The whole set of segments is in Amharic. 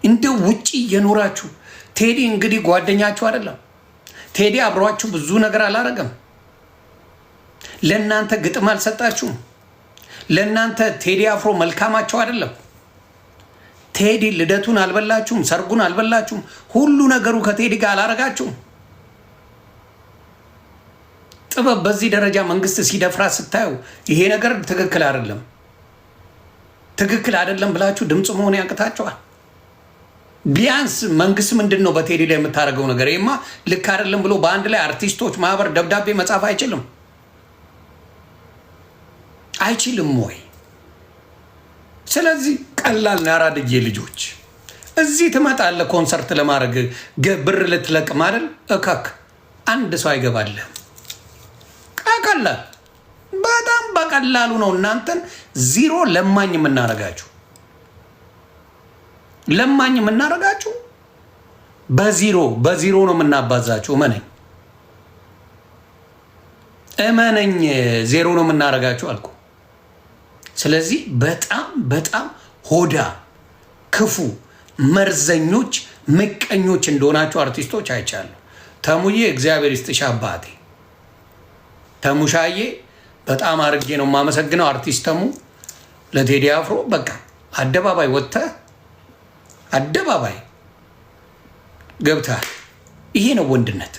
እንደ ውጪ የኖራችሁ ቴዲ እንግዲህ ጓደኛችሁ አይደለም። ቴዲ አብሯችሁ ብዙ ነገር አላረገም። ለእናንተ ግጥም አልሰጣችሁም። ለእናንተ ቴዲ አፍሮ መልካማቸው አይደለም። ቴዲ ልደቱን አልበላችሁም፣ ሰርጉን አልበላችሁም። ሁሉ ነገሩ ከቴዲ ጋር አላረጋችሁም። ጥበብ በዚህ ደረጃ መንግስት ሲደፍራ ስታዩ ይሄ ነገር ትክክል አይደለም፣ ትክክል አይደለም ብላችሁ ድምፅ መሆን ያቅታችኋል። ቢያንስ መንግስት ምንድን ነው በቴዲ ላይ የምታደርገው ነገር? ይሄማ ልክ አይደለም ብሎ በአንድ ላይ አርቲስቶች ማህበር ደብዳቤ መጻፍ አይችልም? አይችልም ወይ? ስለዚህ ቀላል ነው። ያራድዬ ልጆች እዚህ ትመጣለህ ኮንሰርት ለማድረግ ብር ልትለቅም አይደል? እካክ አንድ ሰው አይገባልህም። ቀላል በጣም በቀላሉ ነው እናንተን ዚሮ ለማኝ የምናረጋችሁ። ለማኝ የምናረጋችሁ በዚሮ ነው የምናባዛችሁ። እመነኝ ዜሮ ነው የምናረጋችሁ አልኩ። ስለዚህ በጣም ሆዳ ክፉ መርዘኞች ምቀኞች እንደሆናችሁ አርቲስቶች አይቻለሁ። ተሙዬ እግዚአብሔር ይስጥሽ አባቴ። ተሙሻዬ በጣም አርጌ ነው የማመሰግነው። አርቲስት ተሙ ለቴዲ አፍሮ በቃ አደባባይ ወጥተህ አደባባይ ገብተህ ይሄ ነው ወንድነት፣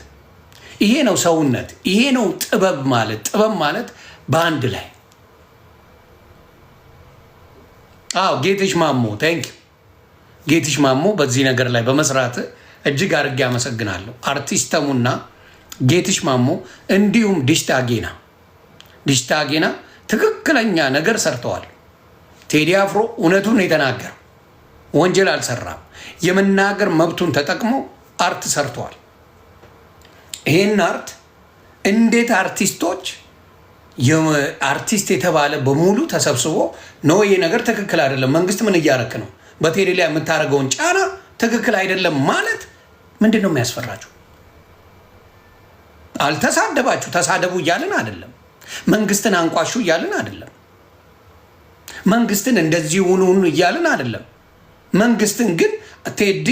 ይሄ ነው ሰውነት፣ ይሄ ነው ጥበብ ማለት። ጥበብ ማለት በአንድ ላይ ጌትሽ ማሞ ታንክ ጌትሽ ማሞ በዚህ ነገር ላይ በመስራት እጅግ አድርጌ አመሰግናለሁ። አርቲስት ተሙና ጌትሽ ማሞ እንዲሁም ዲሽታ ጌና ትክክለኛ ነገር ሰርተዋል። ቴዲ አፍሮ እውነቱን የተናገረው ወንጀል አልሰራም። የመናገር መብቱን ተጠቅሞ አርት ሰርተዋል። ይሄን አርት እንዴት አርቲስቶች አርቲስት የተባለ በሙሉ ተሰብስቦ ነው ይሄ ነገር ትክክል አይደለም፣ መንግስት ምን እያረክ ነው፣ በቴዲ ላይ የምታደርገውን ጫና ትክክል አይደለም ማለት ምንድን ነው የሚያስፈራችሁ? አልተሳደባችሁ፣ ተሳደቡ እያልን አይደለም። መንግስትን አንቋሹ እያልን አይደለም። መንግስትን እንደዚህ ሁኑ እያልን አይደለም። መንግስትን ግን ቴዲ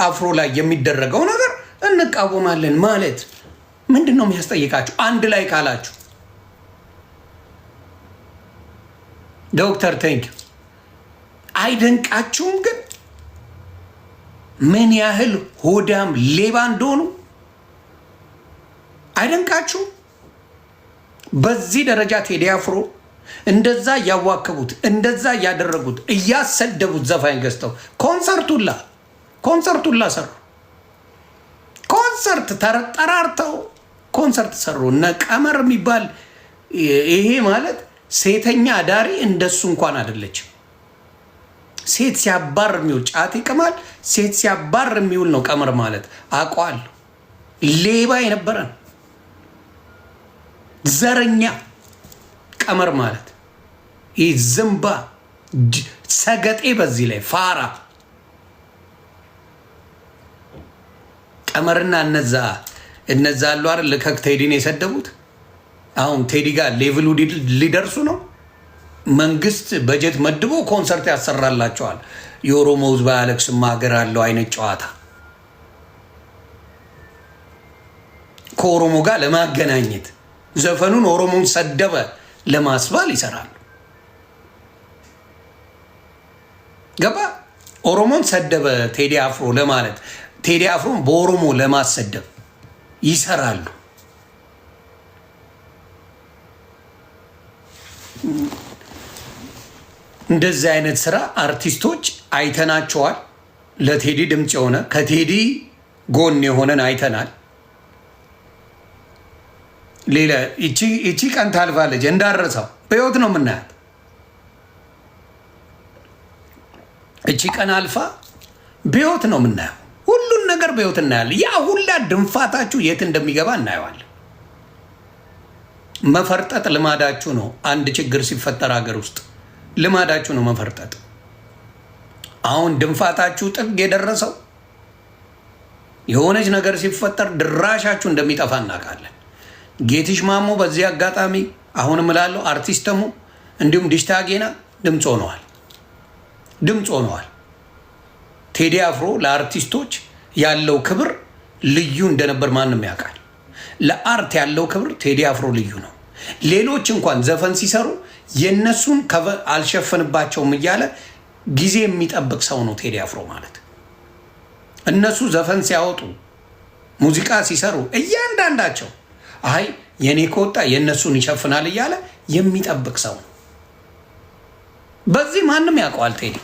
አፍሮ ላይ የሚደረገው ነገር እንቃወማለን ማለት ምንድን ነው የሚያስጠይቃችሁ? አንድ ላይ ካላችሁ ዶክተር ቴንክ አይደንቃችሁም? ግን ምን ያህል ሆዳም ሌባ እንደሆኑ አይደንቃችሁም? በዚህ ደረጃ ቴዲ አፍሮ እንደዛ እያዋከቡት እንደዛ እያደረጉት እያሰደቡት ዘፋኝ ገዝተው ኮንሰርቱላ ሰሩ። ኮንሰርት ተጠራርተው ኮንሰርት ሰሩ። እነ ቀመር የሚባል ይሄ ማለት ሴተኛ አዳሪ እንደሱ እንኳን አይደለችም። ሴት ሲያባር የሚውል ጫት ይቅማል። ሴት ሲያባር የሚውል ነው ቀመር ማለት አውቀዋለሁ። ሌባ የነበረን ዘረኛ ቀመር ማለት ይህ ዝምባ ሰገጤ፣ በዚህ ላይ ፋራ ቀመርና እነዛ አሉ አይደል ልከክ ቴዲን የሰደቡት። አሁን ቴዲ ጋር ሌቭሉ ሊደርሱ ነው። መንግስት በጀት መድቦ ኮንሰርት ያሰራላቸዋል። የኦሮሞ ህዝብ አያለቅስም ሀገር አለው አይነት ጨዋታ ከኦሮሞ ጋር ለማገናኘት ዘፈኑን ኦሮሞን ሰደበ ለማስባል ይሰራሉ። ገባ? ኦሮሞን ሰደበ ቴዲ አፍሮ ለማለት ቴዲ አፍሮን በኦሮሞ ለማሰደብ ይሰራሉ። እንደዚህ አይነት ስራ አርቲስቶች አይተናቸዋል። ለቴዲ ድምፅ የሆነ ከቴዲ ጎን የሆነን አይተናል። ሌላ እቺ ቀን ታልፋለች እንዳረሰው በህይወት ነው የምናያት። እቺ ቀን አልፋ በህይወት ነው የምናየው። ሁሉን ነገር በህይወት እናያለን። ያ ሁላ ድንፋታችሁ የት እንደሚገባ እናየዋለን። መፈርጠጥ ልማዳችሁ ነው። አንድ ችግር ሲፈጠር ሀገር ውስጥ ልማዳችሁ ነው መፈርጠጥ። አሁን ድንፋታችሁ ጥግ የደረሰው የሆነች ነገር ሲፈጠር ድራሻችሁ እንደሚጠፋ እናውቃለን። ጌትሽ ማሞ በዚህ አጋጣሚ አሁንም እላለሁ አርቲስት ተሙ እንዲሁም ዲሽታ ጌና ድምፅ ሆነዋል። ቴዲ አፍሮ ለአርቲስቶች ያለው ክብር ልዩ እንደነበር ማንም ያውቃል። ለአርት ያለው ክብር ቴዲ አፍሮ ልዩ ነው። ሌሎች እንኳን ዘፈን ሲሰሩ የነሱን አልሸፈንባቸውም እያለ ጊዜ የሚጠብቅ ሰው ነው ቴዲ አፍሮ ማለት። እነሱ ዘፈን ሲያወጡ ሙዚቃ ሲሰሩ እያንዳንዳቸው አይ የኔ ከወጣ የእነሱን ይሸፍናል እያለ የሚጠብቅ ሰው ነው። በዚህ ማንም ያውቀዋል። ቴዲ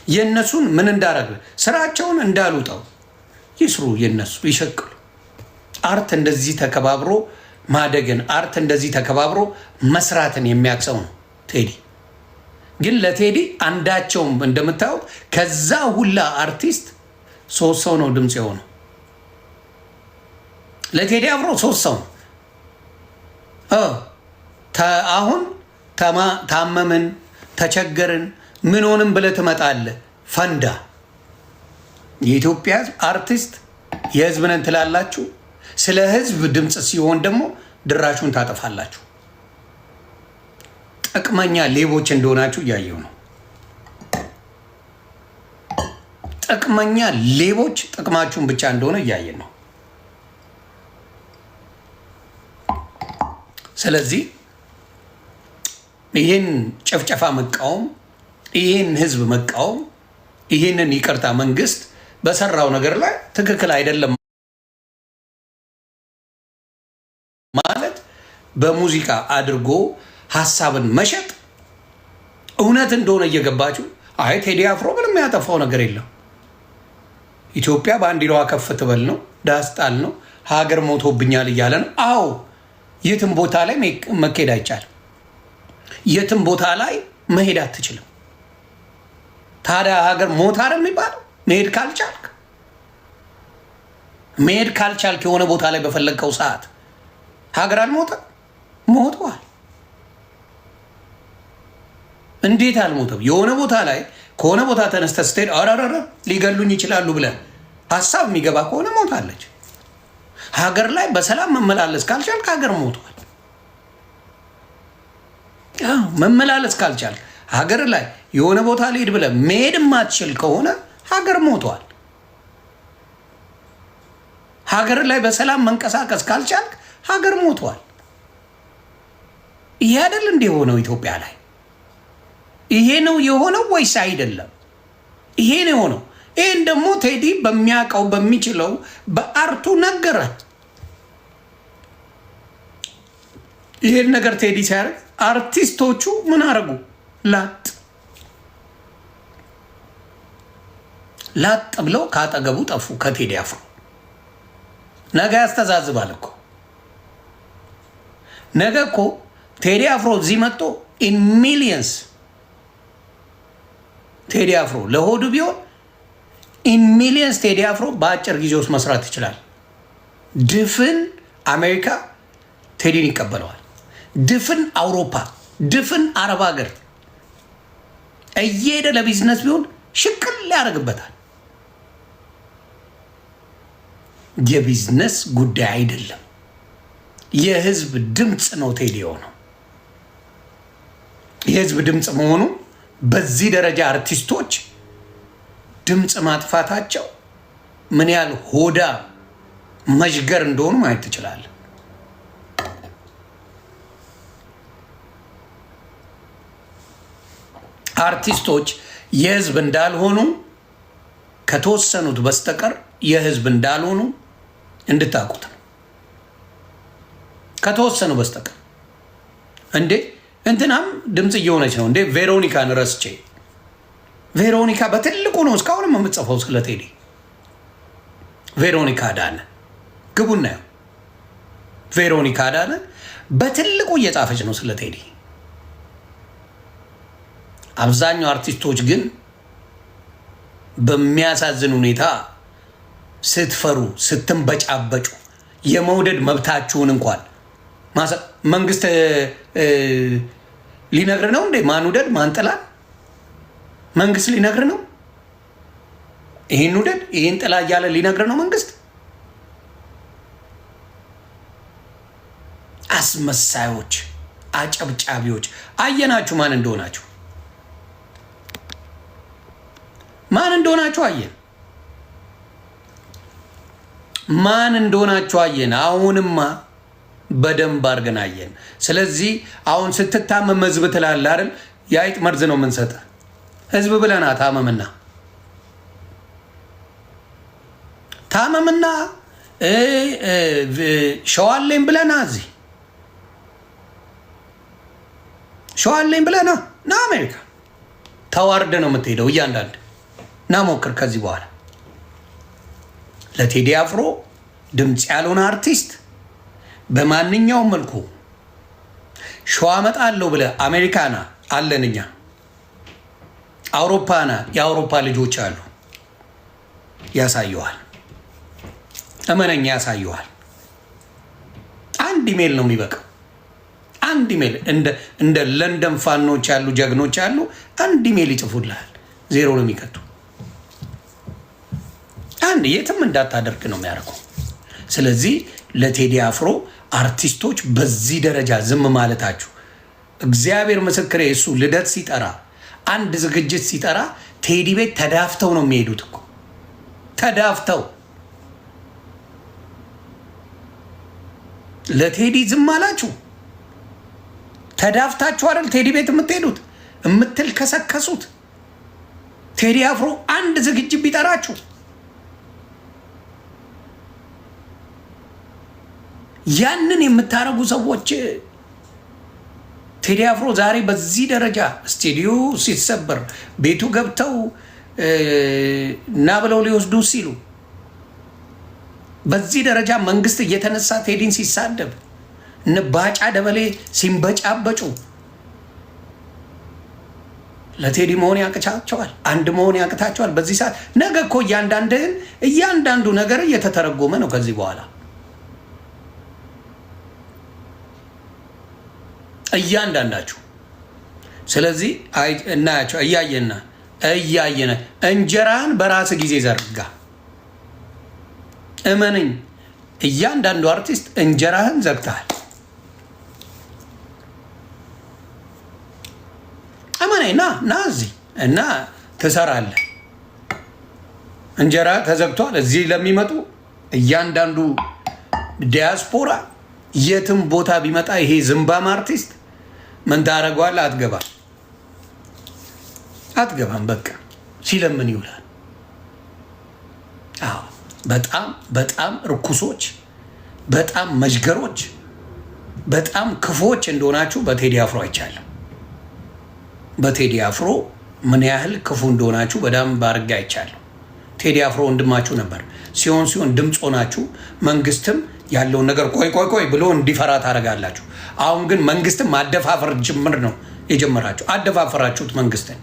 የእነሱን ምን እንዳረግ ስራቸውን እንዳሉጠው ይስሩ፣ የነሱ ይሸቅሉ። አርት እንደዚህ ተከባብሮ ማደግን፣ አርት እንደዚህ ተከባብሮ መስራትን የሚያቅሰው ነው ቴዲ። ግን ለቴዲ አንዳቸውም እንደምታዩት ከዛ ሁላ አርቲስት 3 ሰው ነው ድምፅ የሆነው። ለቴዲ አፍሮ 3 ሰው ነው። አሁን ታመምን፣ ተቸገርን፣ ምን ሆንም ብለህ ትመጣለህ። ፈንዳ የኢትዮጵያ ህዝብ አርቲስት የህዝብ ነን ትላላችሁ። ስለ ህዝብ ድምፅ ሲሆን ደግሞ ድራችሁን ታጠፋላችሁ። ጥቅመኛ ሌቦች እንደሆናችሁ እያየው ነው። ጥቅመኛ ሌቦች ጥቅማችሁን ብቻ እንደሆነ እያየን ነው። ስለዚህ ይህን ጭፍጨፋ መቃወም፣ ይህን ህዝብ መቃወም፣ ይህንን ይቅርታ መንግስት በሰራው ነገር ላይ ትክክል አይደለም ማለት በሙዚቃ አድርጎ ሀሳብን መሸጥ እውነት እንደሆነ እየገባችሁ አይ ቴዲ አፍሮ ምንም ያጠፋው ነገር የለም፣ ኢትዮጵያ ባንዲራዋ ከፍ ትበል ነው፣ ዳስጣል ነው፣ ሀገር ሞቶብኛል እያለ ነው። አዎ የትም ቦታ ላይ መሄድ አይቻልም። የትም ቦታ ላይ መሄድ አትችልም። ታዲያ ሀገር ሞት አይደል የሚባለው? መሄድ ካልቻልክ የሆነ ቦታ ላይ በፈለግከው ሰዓት ሀገር አልሞተም? ሞተዋል። እንዴት አልሞተም? የሆነ ቦታ ላይ ከሆነ ቦታ ተነስተህ ስትሄድ አራራራ ሊገሉኝ ይችላሉ ብለህ ሀሳብ የሚገባ ከሆነ ሞታለች። ሀገር ላይ በሰላም መመላለስ ካልቻልክ ሀገር ሞቷል። መመላለስ ካልቻልክ ሀገር ላይ የሆነ ቦታ ልሄድ ብለህ መሄድ የማትችል ከሆነ ሀገር ሞቷል። ሀገር ላይ በሰላም መንቀሳቀስ ካልቻልክ ሀገር ሞቷል። ይሄ አይደል እንደ የሆነው ኢትዮጵያ ላይ? ይሄ ነው የሆነው ወይስ አይደለም? ይሄ ነው የሆነው። ይሄን ደግሞ ቴዲ በሚያውቀው በሚችለው በአርቱ ነገረ። ይሄን ነገር ቴዲ ሲያደርግ አርቲስቶቹ ምን አረጉ? ላጥ ብለው ካጠገቡ ጠፉ ከቴዲ አፍሮ። ነገ ያስተዛዝባል እኮ። ነገ እኮ ቴዲ አፍሮ እዚህ መጥቶ ኢን ሚሊየንስ ቴዲ አፍሮ ለሆዱ ቢሆን ኢን ሚሊየንስ ቴዲ አፍሮ በአጭር ጊዜ ውስጥ መስራት ይችላል። ድፍን አሜሪካ ቴዲን ይቀበለዋል። ድፍን አውሮፓ፣ ድፍን አረብ ሀገር እየሄደ ለቢዝነስ ቢሆን ሽቅል ያደርግበታል። የቢዝነስ ጉዳይ አይደለም፣ የህዝብ ድምፅ ነው ቴዲ የሆነው። የህዝብ ድምፅ መሆኑ በዚህ ደረጃ አርቲስቶች ድምፅ ማጥፋታቸው ምን ያህል ሆዳ መዥገር እንደሆኑ ማየት ትችላለህ። አርቲስቶች የህዝብ እንዳልሆኑ ከተወሰኑት በስተቀር የህዝብ እንዳልሆኑ እንድታውቁት ነው። ከተወሰኑ በስተቀር እንዴ እንትናም ድምፅ እየሆነች ነው እንዴ? ቬሮኒካን ረስቼ። ቬሮኒካ በትልቁ ነው እስካሁንም የምትጽፈው ስለ ቴዲ። ቬሮኒካ አዳነ ግቡና ያው ቬሮኒካ አዳነ በትልቁ እየጻፈች ነው ስለ ቴዲ። አብዛኛው አርቲስቶች ግን በሚያሳዝን ሁኔታ ስትፈሩ፣ ስትንበጫበጩ የመውደድ መብታችሁን እንኳን መንግስት ሊነግር ነው እንዴ? ማን ውደድ ማን ጥላ? መንግስት ሊነግር ነው? ይህን ውደድ ይህን ጥላ እያለ ሊነግር ነው መንግስት? አስመሳዮች፣ አጨብጫቢዎች አየናችሁ ማን እንደሆናችሁ። ማን እንደሆናችሁ አየን። ማን እንደሆናችሁ አየን። አሁንማ በደንብ አድርገን አየን። ስለዚህ አሁን ስትታመም ህዝብ ትላለህ አይደል? የአይጥ መርዝ ነው የምንሰጥህ። ህዝብ ብለና ታመምና ሸዋሌን ብለና እዚህ ሸዋሌን ብለና ና አሜሪካ ተዋርደ ነው የምትሄደው። እያንዳንድ ና ሞክር። ከዚህ በኋላ ለቴዲ አፍሮ ድምፅ ያልሆነ አርቲስት በማንኛውም መልኩ ሸዋ መጣለሁ ብለህ አሜሪካና አለን እኛ፣ አውሮፓና የአውሮፓ ልጆች አሉ። ያሳየዋል፣ እመነኛ ያሳየዋል። አንድ ኢሜል ነው የሚበቃው። አንድ ኢሜል እንደ ለንደን ፋኖች ያሉ ጀግኖች ያሉ አንድ ኢሜል ይጽፉልሃል። ዜሮ ነው የሚከቱ። አንድ የትም እንዳታደርግ ነው የሚያደርገው። ስለዚህ ለቴዲ አፍሮ አርቲስቶች በዚህ ደረጃ ዝም ማለታችሁ እግዚአብሔር ምስክሬ። እሱ ልደት ሲጠራ አንድ ዝግጅት ሲጠራ ቴዲ ቤት ተዳፍተው ነው የሚሄዱት እኮ ተዳፍተው። ለቴዲ ዝም አላችሁ። ተዳፍታችሁ አይደል ቴዲ ቤት የምትሄዱት የምትልከሰከሱት። ቴዲ አፍሮ አንድ ዝግጅት ቢጠራችሁ ያንን የምታረጉ ሰዎች ቴዲ አፍሮ ዛሬ በዚህ ደረጃ ስቱዲዮ ሲሰበር ቤቱ ገብተው እና ብለው ሊወስዱ ሲሉ በዚህ ደረጃ መንግስት እየተነሳ ቴዲን ሲሳደብ ባጫ ደበሌ ሲንበጫበጩ ለቴዲ መሆን ያቅቻቸዋል። አንድ መሆን ያቅታቸዋል። በዚህ ሰዓት ነገ እኮ እያንዳንዱ ነገር እየተተረጎመ ነው ከዚህ በኋላ እያንዳንዳችሁ። ስለዚህ እናያቸው እያየነ እንጀራን በራስ ጊዜ ዘርጋ። እመነኝ፣ እያንዳንዱ አርቲስት እንጀራህን ዘግተሃል። እመነኝ፣ ና እዚህ እና ትሰራለህ። እንጀራ ተዘግቷል። እዚህ ለሚመጡ እያንዳንዱ ዲያስፖራ የትም ቦታ ቢመጣ ይሄ ዝምባም አርቲስት ምን ታደርገዋለህ? አትገባም። በቃ ሲለምን ይውላል። አዎ በጣም ርኩሶች፣ በጣም መዥገሮች፣ በጣም ክፎች እንደሆናችሁ በቴዲ አፍሮ አይቻለሁ። በቴዲ አፍሮ ምን ያህል ክፉ እንደሆናችሁ በደንብ አድርጌ አይቻለሁ። ቴዲ አፍሮ ወንድማችሁ ነበር። ሲሆን ድምፅ ሆናችሁ መንግስትም ያለውን ነገር ቆይ ብሎ እንዲፈራ ታደርጋላችሁ። አሁን ግን መንግስትም ማደፋፈር ጅምር ነው የጀመራችሁ። አደፋፈራችሁት መንግስትን።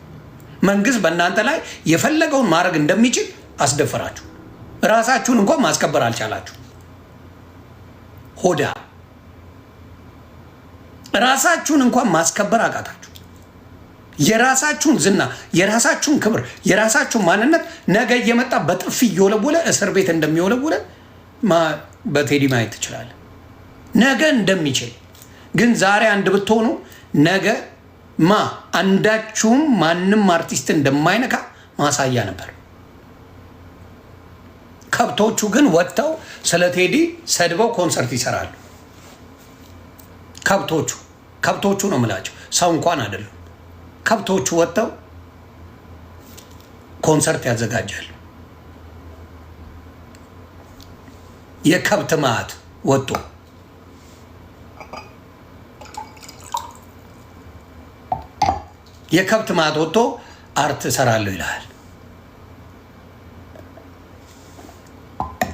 መንግስት በእናንተ ላይ የፈለገውን ማድረግ እንደሚችል አስደፈራችሁ። ራሳችሁን እንኳን ማስከበር አልቻላችሁ። ሆዳ ራሳችሁን እንኳን ማስከበር አቃታችሁ። የራሳችሁን ዝና፣ የራሳችሁን ክብር፣ የራሳችሁን ማንነት ነገ እየመጣ በጥፊ እየወለወለ እስር ቤት እንደሚወለወለ በቴዲ ማየት ትችላለህ። ነገ እንደሚችል ግን ዛሬ አንድ ብትሆኑ ነገ አንዳችሁም ማንም አርቲስት እንደማይነካ ማሳያ ነበር። ከብቶቹ ግን ወጥተው ስለ ቴዲ ሰድበው ኮንሰርት ይሰራሉ። ከብቶቹ ነው የምላቸው፣ ሰው እንኳን አይደሉም። ከብቶቹ ወጥተው ኮንሰርት ያዘጋጃሉ። የከብት ማዕት ወጡ። የከብት ማዕት ወጥቶ አርት እሰራለሁ ይልሃል።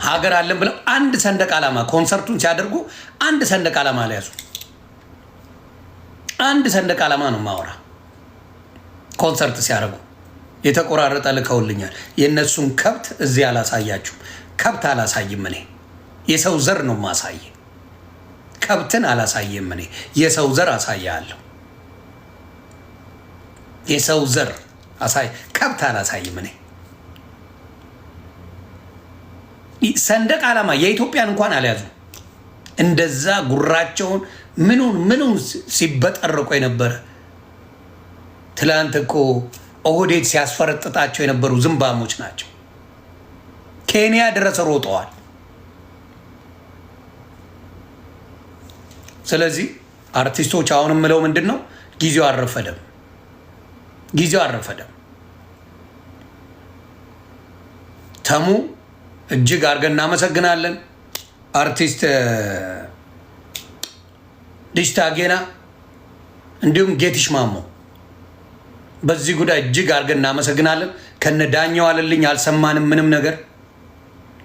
ሀገር አለን ብለው አንድ ሰንደቅ ዓላማ ኮንሰርቱን ሲያደርጉ አንድ ሰንደቅ ዓላማ አልያዙ። አንድ ሰንደቅ ዓላማ ነው ማወራ። ኮንሰርት ሲያደርጉ የተቆራረጠ ልከውልኛል። የእነሱን ከብት እዚህ አላሳያችሁም። ከብት አላሳይም እኔ፣ የሰው ዘር ነው ማሳየ። ከብትን አላሳየም እኔ፣ የሰው ዘር አሳያለሁ። የሰው ዘር አሳይ፣ ከብት አላሳይም እኔ። ሰንደቅ ዓላማ የኢትዮጵያን እንኳን አልያዙ። እንደዛ ጉራቸውን ምኑን ሲበጠርቆ የነበረ ትላንት እኮ ኦህዴድ ሲያስፈረጥጣቸው የነበሩ ዝምባሞች ናቸው። ኬንያ ድረስ ሮጠዋል። ስለዚህ አርቲስቶች አሁን የምለው ምንድን ነው? ጊዜው አልረፈደም። ጊዜው አልረፈደም። ተሙ እጅግ አድርገን እናመሰግናለን። አርቲስት ዲሽታ ጌና እንዲሁም ጌትሽ ማሞ በዚህ ጉዳይ እጅግ አድርገን እናመሰግናለን። ከነ ዳኛው አለልኝ አልሰማንም ምንም ነገር።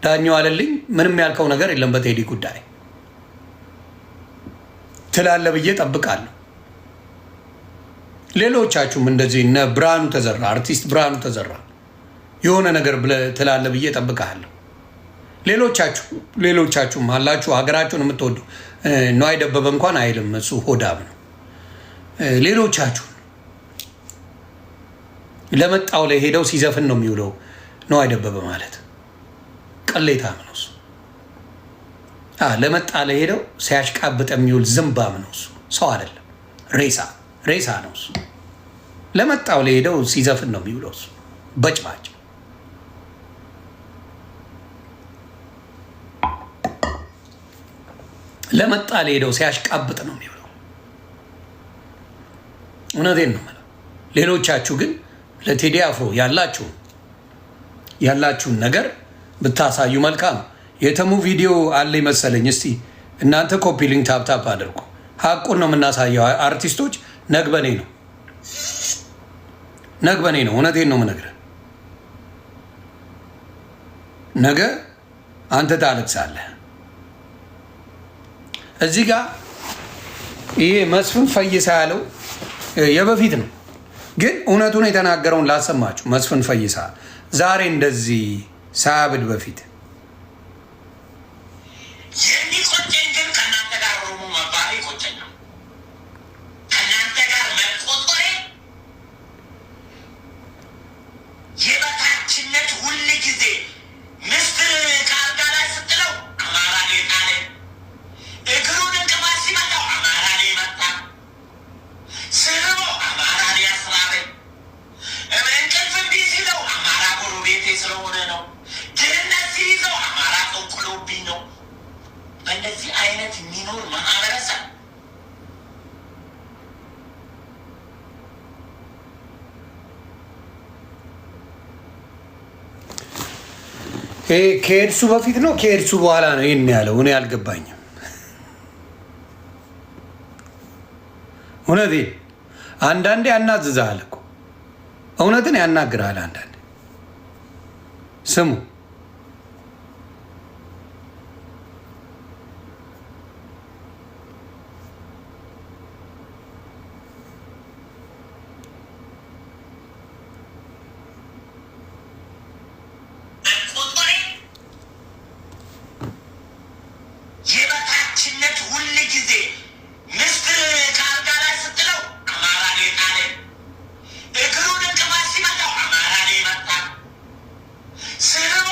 ዳኛው አለልኝ ምንም ያልከው ነገር የለም በቴዲ ጉዳይ ትላለ ብዬ ጠብቃለሁ። ሌሎቻችሁም እንደዚህ እነ ብርሃኑ ተዘራ አርቲስት ብርሃኑ ተዘራ የሆነ ነገር ትላለ ብዬ ጠብቃለሁ። ሌሎቻችሁም አላችሁ ሀገራችሁን የምትወዱ ነዋይ ደበበ እንኳን አይልም እሱ ሆዳም ነው። ሌሎቻችሁ ለመጣው ላይ ሄደው ሲዘፍን ነው የሚውለው። ነዋይ ደበበ ማለት ቅሌታም ነው እሱ። ለመጣ ላይ ሄደው ሲያሽቃብጥ የሚውል ዝምባም ነው እሱ። ሰው አይደለም፣ ሬሳ ነው እሱ። ለመጣው ላይ ሄደው ሲዘፍን ነው የሚውለው እሱ። በጭባጭ ለመጣ ላይ ሄደው ሲያሽቃብጥ ነው የሚውለው። እውነቴን ነው የምለው። ሌሎቻችሁ ግን ለቴዲ አፍሮ ያላችሁን ነገር ብታሳዩ መልካም። የተሙ ቪዲዮ አለ መሰለኝ። እስቲ እናንተ ኮፒ ሊንክ ታፕታፕ አድርጉ። ሀቁን ነው የምናሳየው። አርቲስቶች ነግበኔ ነው። እውነቴን ነው የምነግርህ። ነገ አንተ ታለቅሳለህ። እዚህ ጋር ይሄ መስፍን ፈይሳ ያለው የበፊት ነው፣ ግን እውነቱን የተናገረውን ላሰማችሁ። መስፍን ፈይሳ ዛሬ እንደዚህ ሳያብድ በፊት የሚቆጨኝ ግን ከእናንተ ጋር ኦሮሞ መባሌ ይቆጨኛል። ከእናንተ ጋር መቆጠሬ የበታችነት ሁል ጊዜ ምስጢር ከአልጋ ላይ ስትለው አማራ ላይ ጣለ፣ እግሩን እንቅፋት ሲመታው አማራ ላይ መታ፣ ስርቦ አማራ ላይ አስራበ፣ እንቅልፍ እምቢ ሲለው አማራ ጎረቤቴ ስለሆነ ነው፣ ድህነት ሲይዘው አማራ ቆንቁሎብኝ ነው። በእንደዚህ አይነት የሚኖር ማህበረሰብ ከኤድሱ በፊት ነው ከኤድሱ በኋላ ነው ይህን ያለው? እኔ አልገባኝም። እውነቴን አንዳንዴ ያናዝዛል እኮ እውነትን ያናግራል። አንዳንዴ ስሙ የበታችነት ሁል ጊዜ ምስጢር ከአልጋ ላይ ስትለው አማራ ላይ ጣለ፣ እግሩን እንቅፋት ሲመታው አማራ ላይ መታ፣ ስርቦ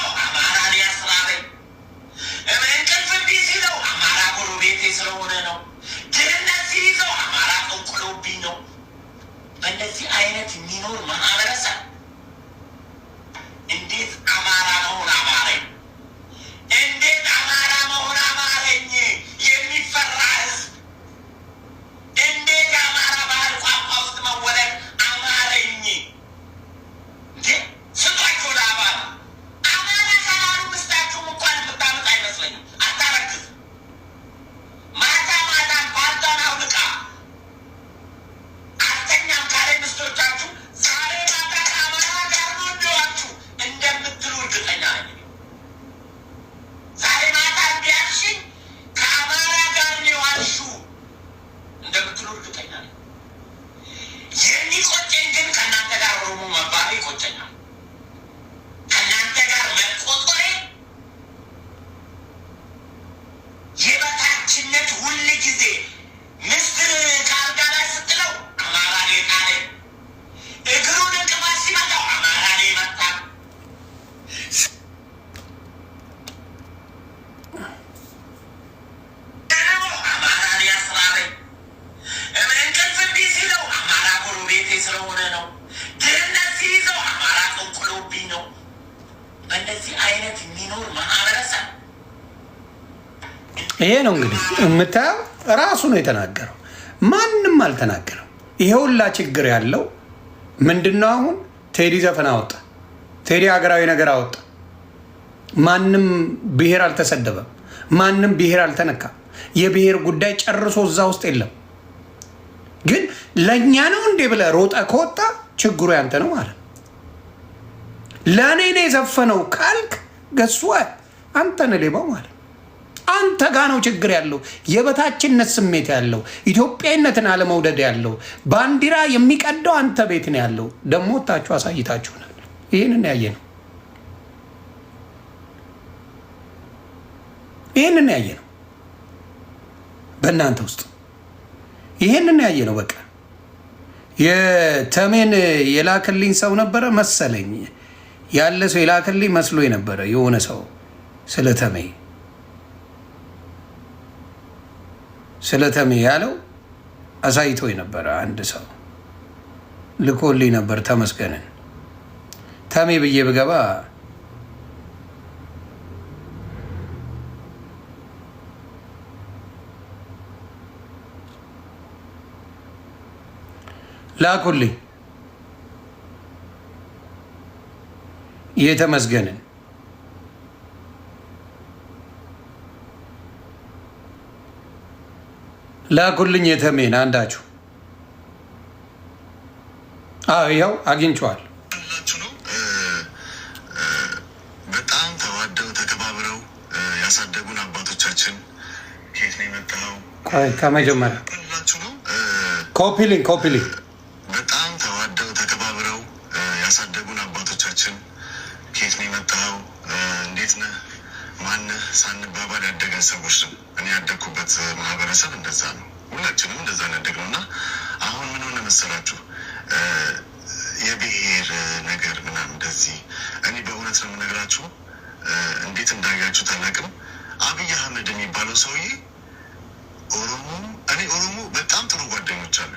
በእንደዚህ አይነት የሚኖር ማህበረሰብ ይሄ ነው እንግዲህ የምታየው። ራሱ ነው የተናገረው፣ ማንም አልተናገረም። ይሄ ሁላ ችግር ያለው ምንድነው? አሁን ቴዲ ዘፈን አወጣ፣ ቴዲ ሀገራዊ ነገር አወጣ። ማንም ብሔር አልተሰደበም፣ ማንም ብሔር አልተነካም። የብሔር ጉዳይ ጨርሶ እዛ ውስጥ የለም። ግን ለእኛ ነው እንዴ ብለህ ሮጠ ከወጣ ችግሩ ያንተ ነው ማለት። ለእኔ ነው የዘፈነው ካልክ ገሷ አንተ ነህ ሌባው ማለት። አንተ ጋ ነው ችግር ያለው፣ የበታችነት ስሜት ያለው፣ ኢትዮጵያዊነትን አለመውደድ ያለው፣ ባንዲራ የሚቀደው አንተ ቤት ነው ያለው። ደግሞ ወታችሁ አሳይታችሁናል። ይህንን ያየ ነው፣ ይህንን ያየ ነው በእናንተ ውስጥ፣ ይህንን ያየ ነው። በቃ የተሜን የላክልኝ ሰው ነበረ መሰለኝ፣ ያለ ሰው የላክልኝ መስሎ የነበረ የሆነ ሰው ስለ ተሜ ያለው አሳይቶ የነበረ አንድ ሰው ልኮልኝ ነበር። ተመስገንን ተሜ ብዬ ብገባ ላኩልኝ የተመስገንን ላኩልኝ የተሜን አንዳችሁ። ይኸው አግኝቼዋል። በጣም ተዋደው ተከባብረው ያሳደጉን አባቶቻችን ከየት ነው የመጣኸው? ከመጀመሪያ ኮፒሊንግ በጣም ተዋደው ተከባብረው ያሳደጉን አባቶቻችን ከየት ነው የመጣኸው? እንዴት ነህ? ማነህ? ሳንባባል ያደገን ሰዎች ነው። እኔ ያደግኩበት ማህበረሰብ እንደዛ ነው። ሁላችንም እንደዛ ነው ያደግነው። እና አሁን ምን ሆነ መሰላችሁ? የብሔር ነገር ምናምን እንደዚህ እኔ በእውነት ነው የምነግራችሁ። እንዴት እንዳያችሁ አላውቅም። አብይ አህመድ የሚባለው ሰውዬ ኦሮሞ በጣም ጥሩ ጓደኞች አሉ፣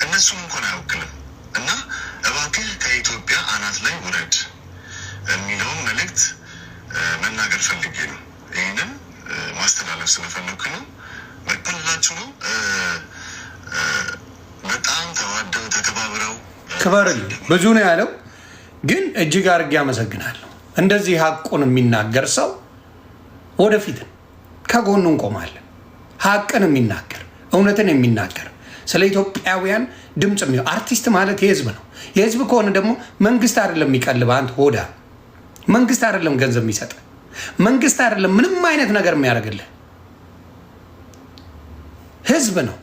እነሱም እንኳን አይወክልም። እና እባክህ ከኢትዮጵያ አናት ላይ ውረድ የሚለውን መልእክት መናገር ፈልጌ ነው። ይህንን ማስተላለፍ ስለፈለኩ ነው። በቀላችሁ ነው። በጣም ተዋደው ተከባብረው ክበርል ብዙ ነው ያለው፣ ግን እጅግ አድርጌ አመሰግናለሁ። እንደዚህ ሀቁን የሚናገር ሰው ወደፊት ከጎኑ እንቆማለን። ሀቅን የሚናገር እውነትን የሚናገር ስለ ኢትዮጵያውያን ድምፅ የሚሆን አርቲስት ማለት የህዝብ ነው። የህዝብ ከሆነ ደግሞ መንግስት አይደለም የሚቀልብ። አንተ ሆዳ መንግስት አይደለም ገንዘብ የሚሰጥ፣ መንግስት አይደለም ምንም አይነት ነገር የሚያደርግልህ፣ ህዝብ ነው።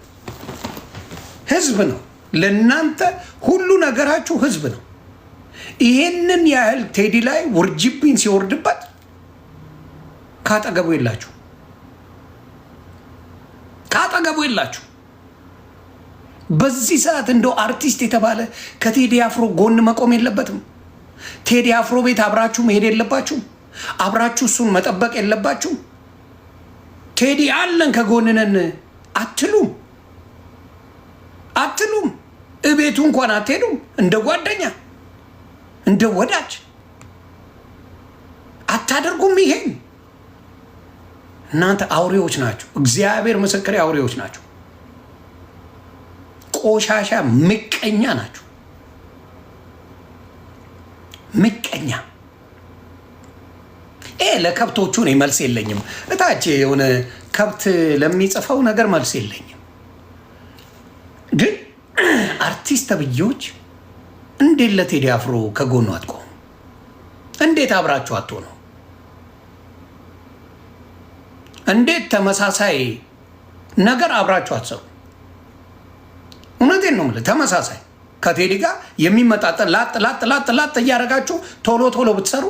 ህዝብ ነው ለእናንተ ሁሉ ነገራችሁ፣ ህዝብ ነው። ይሄንን ያህል ቴዲ ላይ ውርጅብኝ ሲወርድበት ካጠገቡ የላችሁ። በዚህ ሰዓት እንደው አርቲስት የተባለ ከቴዲ አፍሮ ጎን መቆም የለበትም? ቴዲ አፍሮ ቤት አብራችሁ መሄድ የለባችሁም? አብራችሁ እሱን መጠበቅ የለባችሁም? ቴዲ አለን ከጎንነን አትሉም? እቤቱ እንኳን አትሄዱም? እንደ ጓደኛ እንደ ወዳጅ አታደርጉም? ይሄን እናንተ አውሬዎች ናችሁ። እግዚአብሔር ምስክሬ አውሬዎች ናችሁ። ቆሻሻ ምቀኛ ናችሁ። ምቀኛ ለከብቶቹ እኔ መልስ የለኝም። እታች የሆነ ከብት ለሚጽፈው ነገር መልስ የለኝም። ግን አርቲስት ተብዬዎች እንዴት ለቴዲ አፍሮ ከጎኑ አትቆሙ? እንዴት አብራችሁ አትሆኑ? እንዴት ተመሳሳይ ነገር አብራችሁ አትሰሩ? እውነቴን ነው የምልህ። ተመሳሳይ ከቴዲ ጋር የሚመጣጠን ላጥ እያደረጋችሁ ቶሎ ብትሰሩ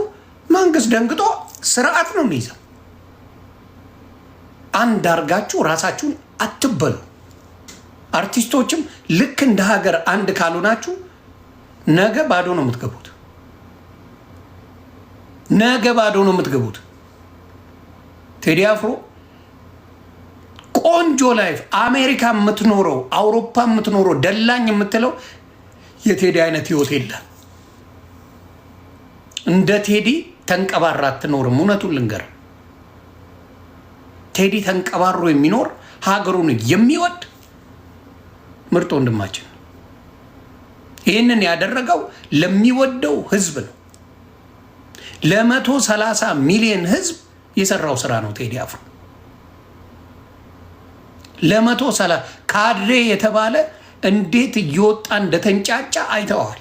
መንግስት ደንግጦ ስርዓት ነው የሚይዘው። አንድ አርጋችሁ ራሳችሁን አትበሉ። አርቲስቶችም ልክ እንደ ሀገር አንድ ካልሆናችሁ ነገ ባዶ ነው የምትገቡት። ቴዲ አፍሮ ቆንጆ ላይፍ አሜሪካ የምትኖረው አውሮፓ የምትኖረው ደላኝ የምትለው የቴዲ አይነት ህይወት የለም። እንደ ቴዲ ተንቀባራ አትኖርም። እውነቱን ልንገር፣ ቴዲ ተንቀባሮ የሚኖር ሀገሩን የሚወድ ምርጥ ወንድማችን። ይህንን ያደረገው ለሚወደው ህዝብ ነው። 130 ሚሊዮን ህዝብ የሰራው ስራ ነው ቴዲ አፍሮ። 130 ካድሬ የተባለ እንዴት እየወጣ እንደተንጫጫ አይተዋል።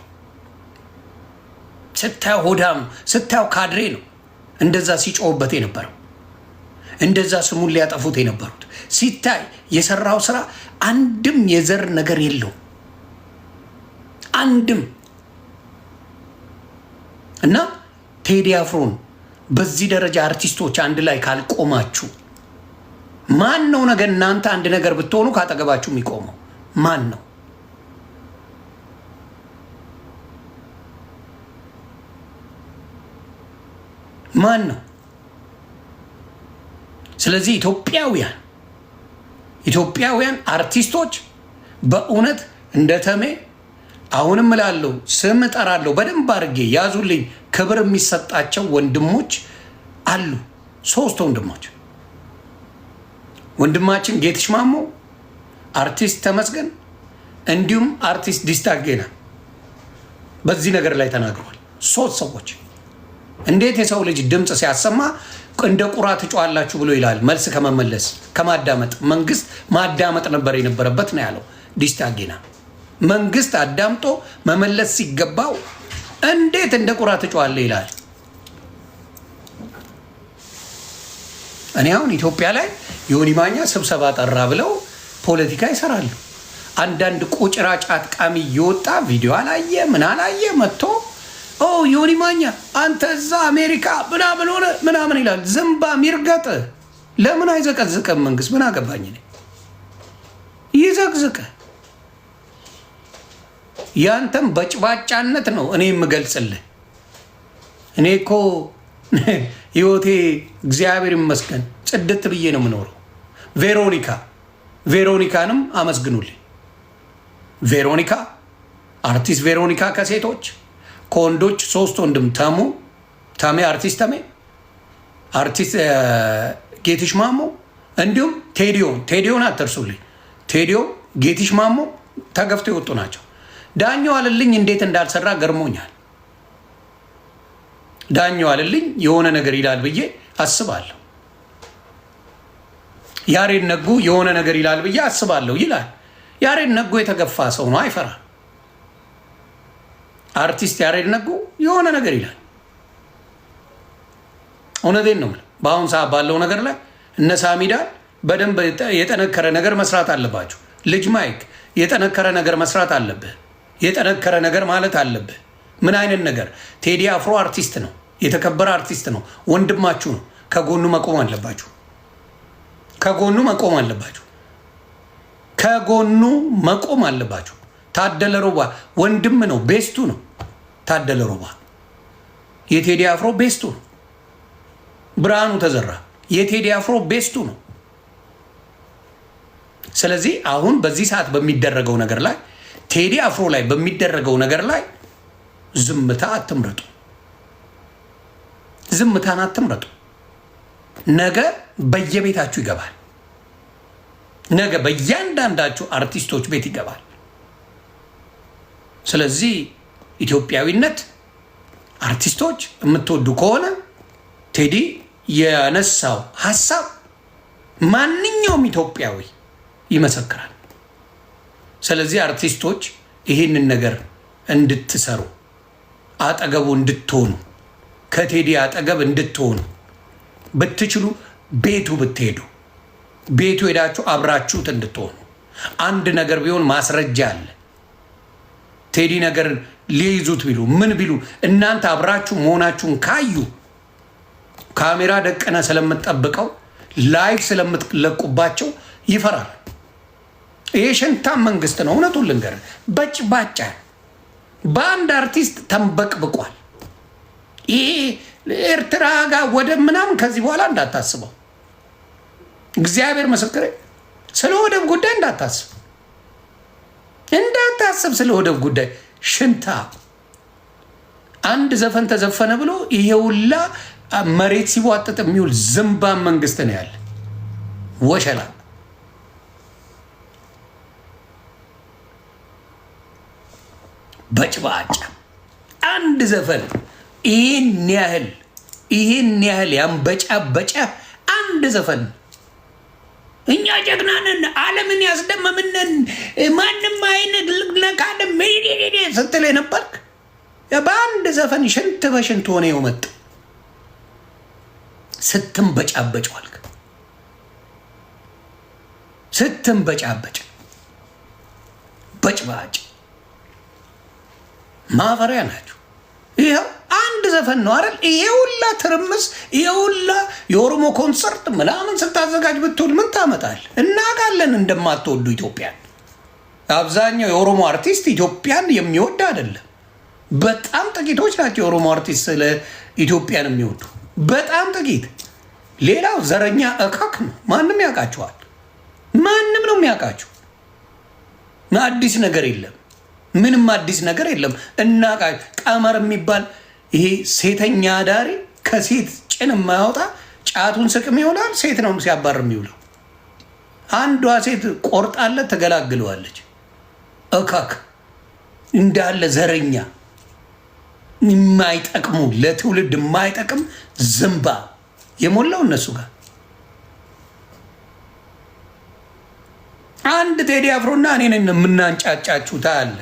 ስታየው ሆዳም፣ ስታየው ካድሬ ነው እንደዛ ሲጮውበት የነበረው፣ እንደዛ ስሙን ሊያጠፉት የነበሩት። ሲታይ የሰራው ስራ አንድም የዘር ነገር የለው አንድም። እና ቴዲ አፍሮን በዚህ ደረጃ አርቲስቶች አንድ ላይ ካልቆማችሁ ማን ነው ነገ እናንተ አንድ ነገር ብትሆኑ ካጠገባችሁ የሚቆመው ማን ነው? ማን ነው? ስለዚህ ኢትዮጵያውያን አርቲስቶች በእውነት እንደ ተሜ አሁንም እላለሁ፣ ስም እጠራለሁ፣ በደንብ አድርጌ ያዙልኝ። ክብር የሚሰጣቸው ወንድሞች አሉ። 3 ወንድሞች፣ ወንድማችን ጌትሽ ማሞ፣ አርቲስት ተመስገን እንዲሁም አርቲስት ዲስታጌና በዚህ ነገር ላይ ተናግረዋል። 3 ሰዎች እንዴት የሰው ልጅ ድምፅ ሲያሰማ እንደ ቁራ ትጮኻላችሁ ብሎ ይላል። መልስ ከመመለስ ከማዳመጥ መንግስት ማዳመጥ ነበር የነበረበት ነው ያለው ዲስታጌና። መንግስት አዳምጦ መመለስ ሲገባው እንዴት እንደ ቁራ ትጮኻለህ ይላል። እኔ አሁን ኢትዮጵያ ላይ ዮኒ ማኛ ስብሰባ ጠራ ብለው ፖለቲካ ይሰራሉ። አንዳንድ ቁጭራ ጫጥቃሚ እየወጣ ቪዲዮ አላየ ምን አላየ መጥቶ ዮኒ ማኛ አንተ እዛ አሜሪካ ምናምን ሆነ ምናምን ይላል። ዝምባ ሚርገጥ ለምን አይዘቀዝቅም? መንግስት ምን አገባኝ? ይዘቅዝቅ። ያንተም በጭባጫነት ነው እኔ የምገልጽልህ። እኔ እኮ ህይወቴ እግዚአብሔር ይመስገን ጽድት ብዬ ነው የምኖረው። ቬሮኒካንም አመስግኑልኝ። ቬሮኒካ አርቲስት ቬሮኒካ ከሴቶች ከወንዶች 3 ወንድም ተሜ አርቲስት አርቲስት ጌትሽ ማሞ እንዲሁም ቴዲዮን አትርሱልኝ። ቴዲዮ ጌትሽ ማሞ ተገፍቶ የወጡ ናቸው። ዳኛው አለልኝ እንዴት እንዳልሰራ ገርሞኛል። ዳኛው አለልኝ የሆነ ነገር ይላል ብዬ አስባለሁ። ያሬድ ነጉ የሆነ ነገር ይላል ብዬ አስባለሁ ይላል። ያሬድ ነጉ የተገፋ ሰው ነው፣ አይፈራ። አርቲስት ያሬድ ነጉ የሆነ ነገር ይላል። እውነቴን ነው። በአሁን ሰዓት ባለው ነገር ላይ እነ ሳሚዳን በደንብ የጠነከረ ነገር መስራት አለባቸው። ልጅ ማይክ የጠነከረ ነገር መስራት አለብህ። የጠነከረ ነገር ማለት አለብህ። ምን አይነት ነገር? ቴዲ አፍሮ አርቲስት ነው፣ የተከበረ አርቲስት ነው፣ ወንድማችሁ ነው። ከጎኑ መቆም አለባችሁ። ከጎኑ መቆም አለባችሁ። ከጎኑ መቆም አለባችሁ። ታደለ ሮባ ወንድም ነው፣ ቤስቱ ነው። ታደለ ሮባ የቴዲ አፍሮ ቤስቱ ነው። ብርሃኑ ተዘራ የቴዲ አፍሮ ቤስቱ ነው። ስለዚህ አሁን በዚህ ሰዓት በሚደረገው ነገር ላይ ቴዲ አፍሮ ላይ በሚደረገው ነገር ላይ ዝምታ አትምረጡ። ዝምታን አትምረጡ። ነገ በየቤታችሁ ይገባል። ነገ በእያንዳንዳችሁ አርቲስቶች ቤት ይገባል። ስለዚህ ኢትዮጵያዊነት አርቲስቶች የምትወዱ ከሆነ ቴዲ የነሳው ሀሳብ ማንኛውም ኢትዮጵያዊ ይመሰክራል። ስለዚህ አርቲስቶች ይህንን ነገር እንድትሰሩ አጠገቡ እንድትሆኑ ከቴዲ አጠገብ እንድትሆኑ ብትችሉ ቤቱ ብትሄዱ ቤቱ ሄዳችሁ አብራችሁት እንድትሆኑ አንድ ነገር ቢሆን ማስረጃ አለ። ቴዲ ነገር ሊይዙት ቢሉ ምን ቢሉ እናንተ አብራችሁ መሆናችሁን ካዩ ካሜራ ደቀነ ስለምትጠብቀው ላይቭ ስለምትለቁባቸው ይፈራል። ይሄ ሸንታም መንግስት ነው። እውነቱን ልንገር፣ በጭባጫ በአንድ አርቲስት ተንበቅብቋል። ይሄ ኤርትራ ጋር ወደ ምናምን ከዚህ በኋላ እንዳታስበው። እግዚአብሔር ምስክሬ፣ ስለ ወደብ ጉዳይ እንዳታስብ ስለ ወደብ ጉዳይ ሽንታ አንድ ዘፈን ተዘፈነ ብሎ ይሄውላ መሬት ሲቧጥጥ የሚውል ዝምባም መንግስት ነው ያለ ወሸላ። በጭባጭ አንድ ዘፈን ይህን ያህል ያንበጫበጫ አንድ ዘፈን እኛ ጀግናንን ዓለምን ያስደመምነን ማንም አይነት ነካለም ስትል የነበርክ በአንድ ዘፈን ሽንት በሽንት ሆነ የመጡ ስትንበጫበጭ ዋልክ። ስትንበጫበጭ በጭባጭ ማፈሪያ ናቸው። ይኸው አንድ ዘፈን ነው አይደል? ይሄ ሁላ ትርምስ፣ ይሄ ሁላ የኦሮሞ ኮንሰርት ምናምን ስታዘጋጅ ብትውል ምን ታመጣል? እናውቃለን እንደማትወዱ ኢትዮጵያን። አብዛኛው የኦሮሞ አርቲስት ኢትዮጵያን የሚወድ አይደለም። በጣም ጥቂቶች ናቸው የኦሮሞ አርቲስት ስለ ኢትዮጵያን የሚወዱ፣ በጣም ጥቂት። ሌላው ዘረኛ እካክ ነው። ማንም ያውቃቸዋል። ማንም ነው የሚያውቃቸው። አዲስ ነገር የለም። ምንም አዲስ ነገር የለም። እና ቀመር የሚባል ይሄ ሴተኛ አዳሪ ከሴት ጭን የማያወጣ ጫቱን ስቅም ይሆናል። ሴት ነው ሲያባር የሚውለው። አንዷ ሴት ቆርጣለት ተገላግለዋለች። እካክ እንዳለ ዘረኛ የማይጠቅሙ ለትውልድ የማይጠቅም ዝምባ የሞላው እነሱ ጋር አንድ ቴዲ አፍሮና እኔን የምናንጫጫችሁ ታያለ።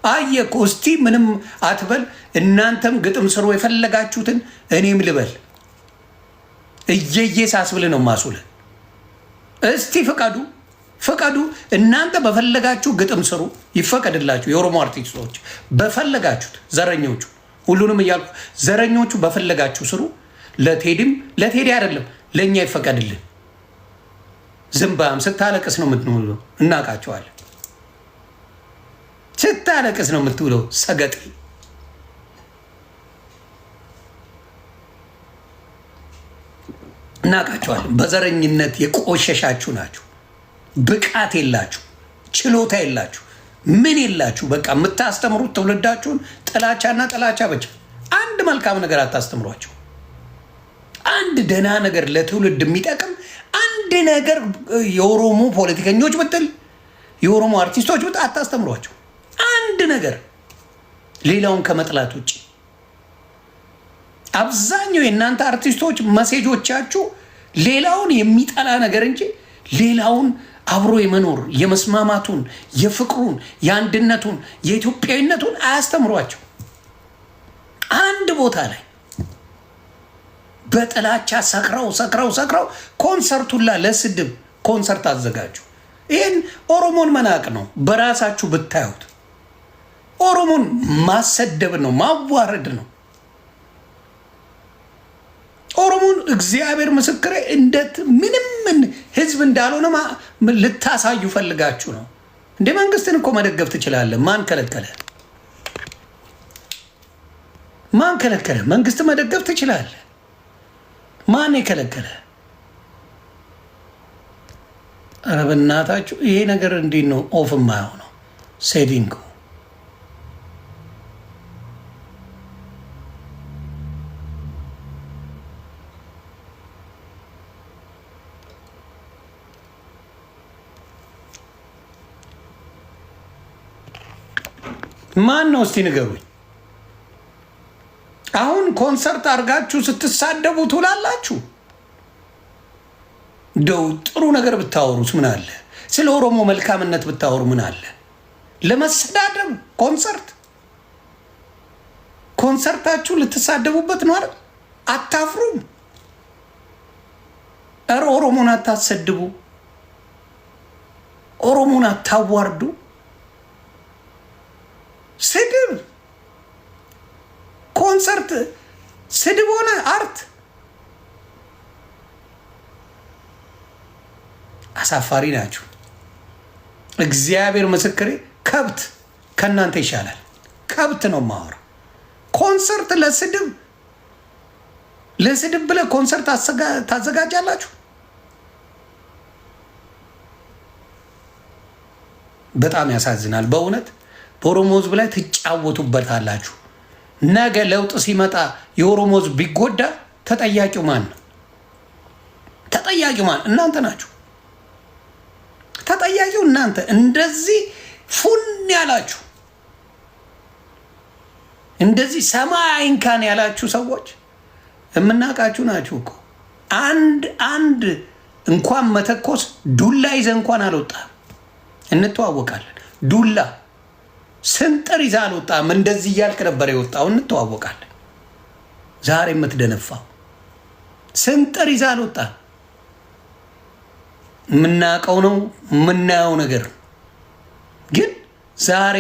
አየኩ እስቲ ምንም አትበል። እናንተም ግጥም ስሩ የፈለጋችሁትን፣ እኔም ልበል። እየየ ሳስብል ነው ማሱለ። እስቲ ፍቀዱ። እናንተ በፈለጋችሁ ግጥም ስሩ፣ ይፈቀድላችሁ። የኦሮሞ አርቲስቶች በፈለጋችሁት፣ ዘረኞቹ ሁሉንም እያልኩ ዘረኞቹ በፈለጋችሁ ስሩ። ለቴዲ አይደለም ለእኛ ይፈቀድልን። ዝምባም ስታለቅስ ነው የምትውለው፣ እናውቃቸዋለን። ስታለቅስ ነው የምትውለው ሰገጤ። እናውቃቸዋለን። በዘረኝነት የቆሸሻችሁ ናችሁ። ብቃት የላችሁ፣ ችሎታ የላችሁ፣ ምን የላችሁ። በቃ የምታስተምሩት ትውልዳችሁን ጥላቻና ጥላቻ ብቻ። አንድ መልካም ነገር አታስተምሯቸው። አንድ ደህና ነገር ለትውልድ የሚጠቅም አንድ ነገር የኦሮሞ ፖለቲከኞች ብትል የኦሮሞ አርቲስቶች ብትል አታስተምሯቸው። አንድ ነገር ሌላውን ከመጥላት ውጭ። አብዛኛው የእናንተ አርቲስቶች መሴጆቻችሁ ሌላውን የሚጠላ ነገር እንጂ ሌላውን አብሮ የመኖር የመስማማቱን፣ የፍቅሩን፣ የአንድነቱን፣ የኢትዮጵያዊነቱን አያስተምሯቸው። አንድ ቦታ ላይ በጥላቻ ሰክረው ኮንሰርቱላ ለስድብ ኮንሰርት አዘጋጁ። ይህን ኦሮሞን መናቅ ነው። በራሳችሁ ብታዩት ኦሮሞን ማሰደብ ነው፣ ማዋረድ ነው። ኦሮሞን እግዚአብሔር ምስክሬ እንደት ምንም ህዝብ እንዳልሆነ ልታሳዩ ፈልጋችሁ ነው እንደ መንግስትን እኮ መደገፍ ትችላለህ። ማን ከለከለ? መንግስት መደገፍ ትችላለህ። ማን የከለከለ? ኧረ በእናታችሁ ይሄ ነገር እንዴት ነው ኦፍ የማይሆነው? ሴቲንግ ማን ነው እስቲ ንገሩኝ። አሁን ኮንሰርት አድርጋችሁ ስትሳደቡ ትውላላችሁ። እንደው ጥሩ ነገር ብታወሩት ምን አለ? ስለ ኦሮሞ መልካምነት ብታወሩ ምን አለ? ለመሰዳደብ ኮንሰርታችሁ ልትሳደቡበት ነው አይደል? አታፍሩም? ኧረ ኦሮሞን አታሰድቡ፣ ኦሮሞን አታዋርዱ። ስድብ ኮንሰርት ስድብ ሆነ አርት አሳፋሪ ናችሁ። እግዚአብሔር ምስክሬ ከብት ከእናንተ ይሻላል። ከብት ነው ማወራ። ኮንሰርት ለስድብ ብለህ ኮንሰርት ታዘጋጃላችሁ። በጣም ያሳዝናል በእውነት በኦሮሞ ህዝብ ላይ ትጫወቱበታላችሁ። ነገ ለውጥ ሲመጣ የኦሮሞ ህዝብ ቢጎዳ ተጠያቂው ማን ነው? ተጠያቂው ማን? እናንተ ናችሁ። ተጠያቂው እናንተ። እንደዚህ ፉን ያላችሁ እንደዚህ ሰማይ አይንካን ያላችሁ ሰዎች የምናውቃችሁ ናችሁ እኮ። አንድ እንኳን መተኮስ ዱላ ይዘህ እንኳን አልወጣም። እንተዋወቃለን። ዱላ ስንጥር ይዘህ አልወጣም። እንደዚህ እያልክ ነበር የወጣው። እንተዋወቃለን። ዛሬ የምትደነፋው ስንጥር ይዘህ አልወጣም። የምናውቀው ነው የምናየው ነገር ግን ዛሬ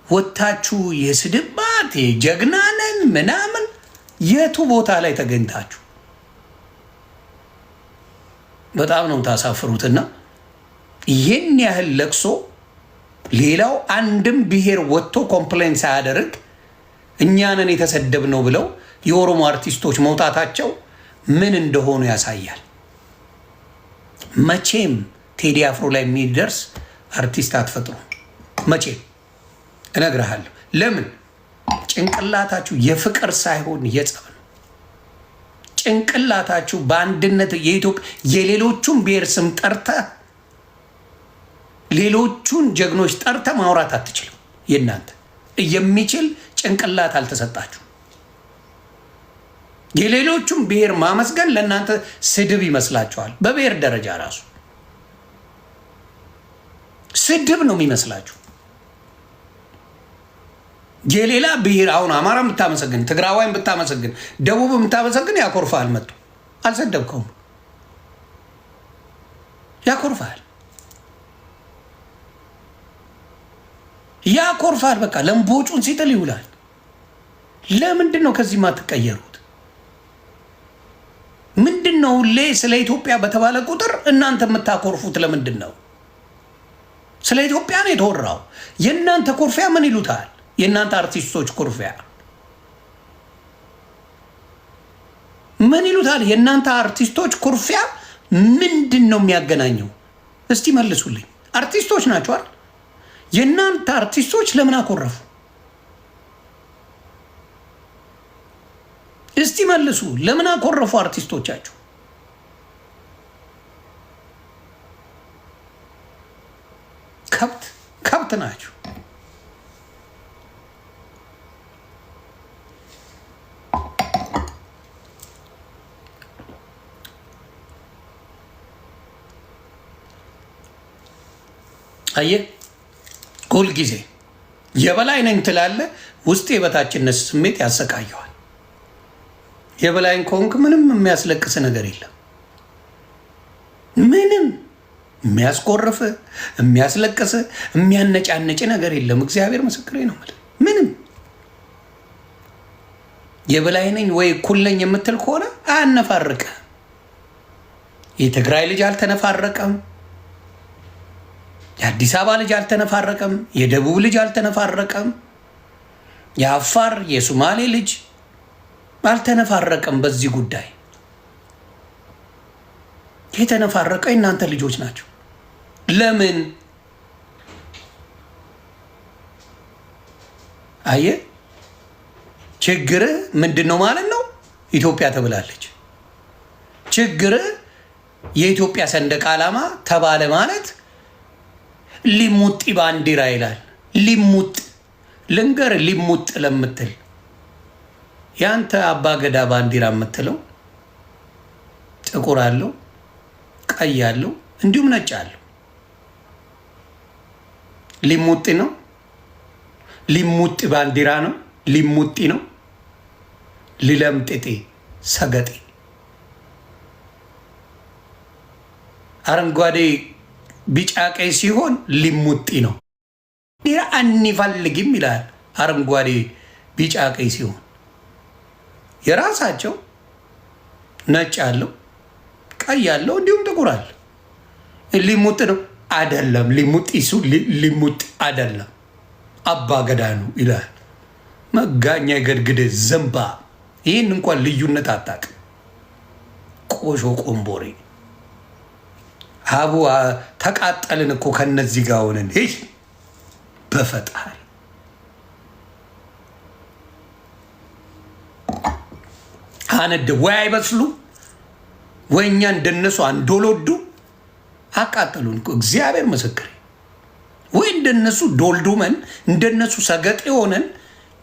ወታችሁ የስድባት የጀግናነን ምናምን የቱ ቦታ ላይ ተገኝታችሁ በጣም ነው ታሳፍሩትና ይህን ያህል ለቅሶ ሌላው አንድም ብሔር ወጥቶ ኮምፕሌን ሳያደርግ እኛንን የተሰደብነው ብለው የኦሮሞ አርቲስቶች መውጣታቸው ምን እንደሆኑ ያሳያል። መቼም ቴዲ አፍሮ ላይ የሚደርስ አርቲስት አትፈጥሩ። መቼም እነግርሃለሁ። ለምን? ጭንቅላታችሁ የፍቅር ሳይሆን የጸብ ነው። ጭንቅላታችሁ በአንድነት የኢትዮጵያ የሌሎቹን ብሔር ስም ጠርተ ሌሎቹን ጀግኖች ጠርተ ማውራት አትችልም። የእናንተ የሚችል ጭንቅላት አልተሰጣችሁ። የሌሎቹን ብሔር ማመስገን ለእናንተ ስድብ ይመስላችኋል። በብሔር ደረጃ ራሱ ስድብ ነው የሚመስላችሁ። የሌላ ብሔር አሁን አማራ ብታመሰግን፣ ትግራዋይን ብታመሰግን፣ ደቡብ ብታመሰግን ያኮርፋል። መጡ አልሰደብከውም፣ ያኮርፋል፣ ያኮርፋል። በቃ ለምቦጩን ሲጥል ይውላል። ለምንድን ነው ከዚህ ማትቀየሩት? ምንድን ነው ሁሌ ስለ ኢትዮጵያ በተባለ ቁጥር እናንተ የምታኮርፉት? ለምንድን ነው? ስለ ኢትዮጵያ ነው የተወራው። የእናንተ ኮርፊያ ምን ይሉታል? የእናንተ አርቲስቶች ኩርፊያ ምን ይሉታል? የእናንተ አርቲስቶች ኩርፊያ ምንድን ነው የሚያገናኘው? እስቲ መልሱልኝ። አርቲስቶች ናቸው አይደል? የእናንተ አርቲስቶች ለምን አኮረፉ? እስቲ መልሱ። ለምን አኮረፉ አርቲስቶቻችሁ? ከብት ናቸው። አየህ፣ ሁል ጊዜ የበላይ ነኝ ትላለህ፣ ውስጥ የበታችነት ስሜት ያሰቃየዋል። የበላይን ከሆንክ ምንም የሚያስለቅስ ነገር የለም። ምንም የሚያስቆርፍ የሚያስለቅስ የሚያነጫነጭ ነገር የለም። እግዚአብሔር ምስክሬ ነው። ምንም የበላይ ነኝ ወይ እኩል ነኝ የምትል ከሆነ አያነፋርቀ። የትግራይ ልጅ አልተነፋረቀም። የአዲስ አበባ ልጅ አልተነፋረቀም። የደቡብ ልጅ አልተነፋረቀም። የአፋር የሶማሌ ልጅ አልተነፋረቀም። በዚህ ጉዳይ የተነፋረቀ እናንተ ልጆች ናቸው። ለምን? አየህ፣ ችግርህ ምንድን ነው ማለት ነው? ኢትዮጵያ ተብላለች። ችግርህ የኢትዮጵያ ሰንደቅ ዓላማ ተባለ ማለት ሊሙጥ ባንዲራ ይላል። ሊሙጥ ልንገር፣ ሊሙጥ ለምትል ያንተ አባገዳ ባንዲራ የምትለው ጥቁር አለው፣ ቀይ አለው፣ እንዲሁም ነጭ አለው። ሊሙጥ ነው። ሊሙጥ ባንዲራ ነው። ሊሙጥ ነው። ሊለምጥጤ ሰገጤ አረንጓዴ ቢጫ ቀይ ሲሆን ሊሙጢ ነው። አንፈልግም ይላል። አረንጓዴ ቢጫ ቀይ ሲሆን የራሳቸው ነጭ አለው፣ ቀይ አለው፣ እንዲሁም ጥቁር አለ። ሊሙጥ ነው አይደለም። ሊሙጥ ይሱ ሊሙጥ አይደለም፣ አባ ገዳ ነው ይላል። መጋኛ ገድግድ ዘንባ። ይህን እንኳን ልዩነት አታውቅም። ቆሾ ቆምቦሬ አቡ ተቃጠልን እኮ ከነዚህ ጋር ሆነን። ይህ በፈጣሪ አነድ ወይ አይበስሉ ወይ እኛ እንደነሱ አንዶሎዱ አቃጠሉን እኮ እግዚአብሔር ምስክሬ። ወይ እንደነሱ ዶልዱመን እንደነሱ ሰገጤ ሆነን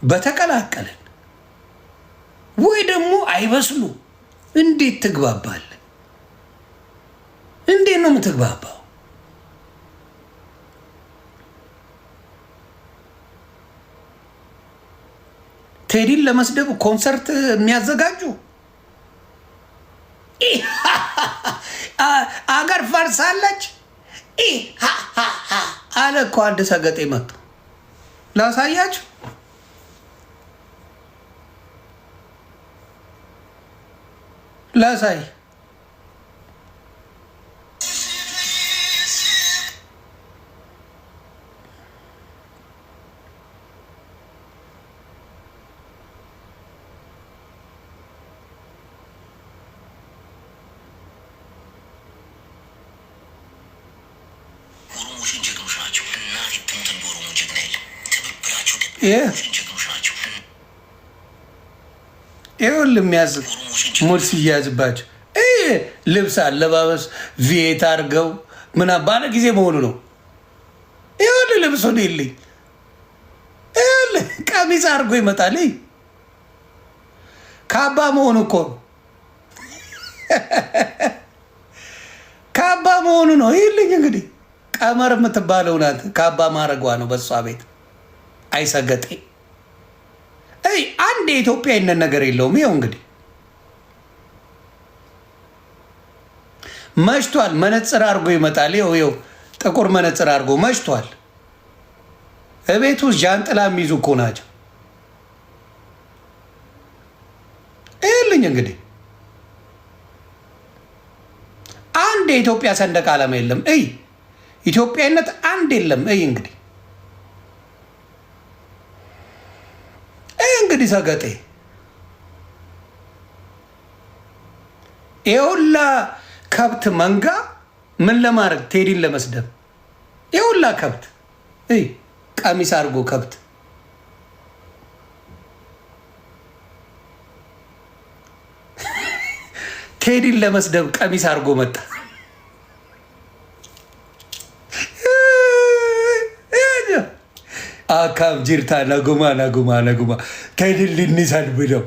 በተቀላቀለን ወይ ደግሞ አይበስሉ። እንዴት ትግባባለህ? እንዴት ነው የምትግባባው? ቴዲን ለመስደብ ኮንሰርት የሚያዘጋጁ አገር ፈርሳለች አለ እኮ አንድ ሰገጤ መጥቶ። ላሳያችሁ ላሳይ ይኸውልህ የሚያዝ ሙድ ሲያዝባቸው ልብስ አለባበስ ቪየት አድርገው ምናምን ባለ ጊዜ መሆኑ ነው። ይኸውልህ ልብሱን የለኝ ይኸውልህ ቀሚስ አድርጎ ይመጣል። ካባ መሆኑ እኮ ነው። ካባ መሆኑ ነው። ይልኝ እንግዲህ ቀመር የምትባለው ናት ካባ ማድረጓ ነው በሷ ቤት። አይሰገጤ አንድ የኢትዮጵያ ይነን ነገር የለውም። ይኸው እንግዲህ መሽቷል። መነጽር አድርጎ ይመጣል። ይኸው ጥቁር መነጽር አድርጎ መሽቷል። እቤት ውስጥ ጃንጥላ የሚይዙ እኮ ናቸው። ይኸውልኝ እንግዲህ አንድ የኢትዮጵያ ሰንደቅ ዓላማ የለም። ኢትዮጵያዊነት አንድ የለም። እንግዲህ እንግዲህ ሰገጤ ይኸውላ ከብት መንጋ ምን ለማድረግ ቴዲን ለመስደብ ይኸውላ ከብት ቀሚስ አድርጎ ከብት ቴዲን ለመስደብ ቀሚስ አድርጎ መጣ። አካም ጅርታ ነጉማ ነጉማ ነጉማ ቴዲን ልንሰድ ብለው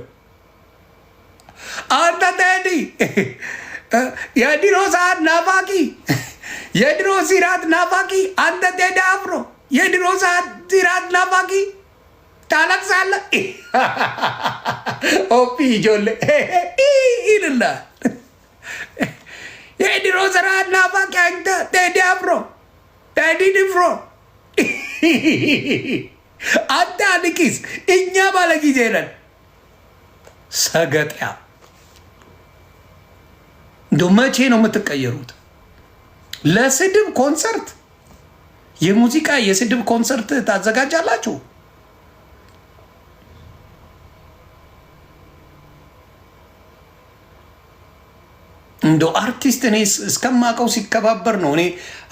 አንተ ቴዲ የድሮ ሰዓት ናፋቂ የድሮ ሲራት ናፋቂ አንተ ቴዲ አፍሮ የድሮ ሰዓት ሲራት ናፋቂ ታለቅሳለህ። ኦፒ ጆሌ ይልላል። የድሮ ሰዓት ናፋቂ አንተ ቴዲ አፍሮ ቴዲ ድፍሮ አንተ አልቂስ እኛ ባለ ጊዜ ነን። ሰገጥያ እንደ መቼ ነው የምትቀየሩት? ለስድብ ኮንሰርት የሙዚቃ የስድብ ኮንሰርት ታዘጋጃላችሁ? እንደው አርቲስት እኔ እስከማውቀው ሲከባበር ነው። እኔ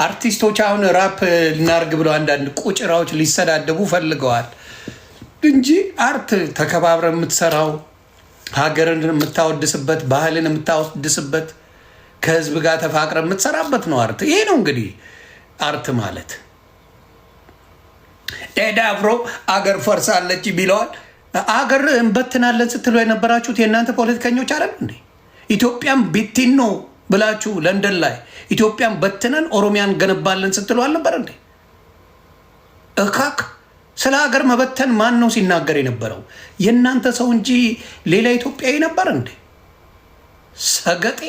አርቲስቶች አሁን ራፕ ልናርግ ብለው አንዳንድ ቁጭራዎች ሊሰዳደቡ ፈልገዋል እንጂ አርት ተከባብረ የምትሰራው ሀገርን የምታወድስበት ባህልን የምታወድስበት ከህዝብ ጋር ተፋቅረ የምትሰራበት ነው አርት። ይሄ ነው እንግዲህ አርት ማለት። ቴዲ አፍሮ አገር ፈርሳለች ቢለዋል። አገር እንበትናለን ስትሉ የነበራችሁት የእናንተ ፖለቲከኞች አይደል እንዴ? ኢትዮጵያን ቢቲን ነው ብላችሁ ለንደን ላይ ኢትዮጵያን በትነን ኦሮሚያን ገነባለን ስትሉ አልነበር እንዴ? እካክ ስለ ሀገር መበተን ማን ነው ሲናገር የነበረው? የእናንተ ሰው እንጂ ሌላ ኢትዮጵያዊ ነበር እንዴ? ሰገጤ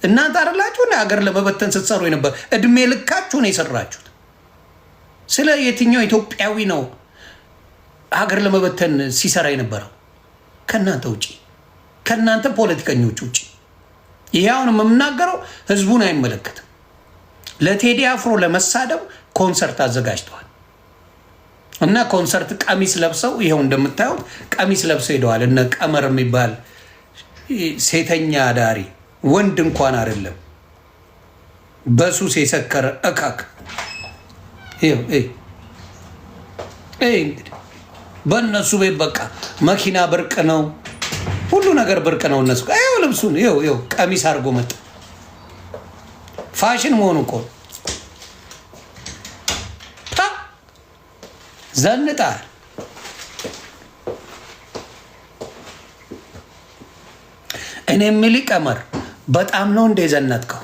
እናንተ አይደላችሁ ሀገር ለመበተን ስትሰሩ የነበር? እድሜ ልካችሁ ነው የሰራችሁት። ስለ የትኛው ኢትዮጵያዊ ነው ሀገር ለመበተን ሲሰራ የነበረው? ከእናንተ ውጭ ከእናንተ ፖለቲከኞች ውጭ። ይሄ አሁን የምናገረው ህዝቡን አይመለከትም። ለቴዲ አፍሮ ለመሳደብ ኮንሰርት አዘጋጅተዋል እና ኮንሰርት ቀሚስ ለብሰው ይኸው እንደምታዩት ቀሚስ ለብሰው ሄደዋል። እነ ቀመር የሚባል ሴተኛ አዳሪ ወንድ እንኳን አይደለም በሱስ የሰከረ እካክ እንግዲህ በእነሱ ቤት በቃ መኪና ብርቅ ነው። ሁሉ ነገር ብርቅ ነው እነሱ። ይኸው ልብሱን ይኸው ቀሚስ አድርጎ መጣ። ፋሽን መሆኑ እኮ ዘንጣል። እኔ የምልህ ቀመር በጣም ነው እንደ ዘነጥከው?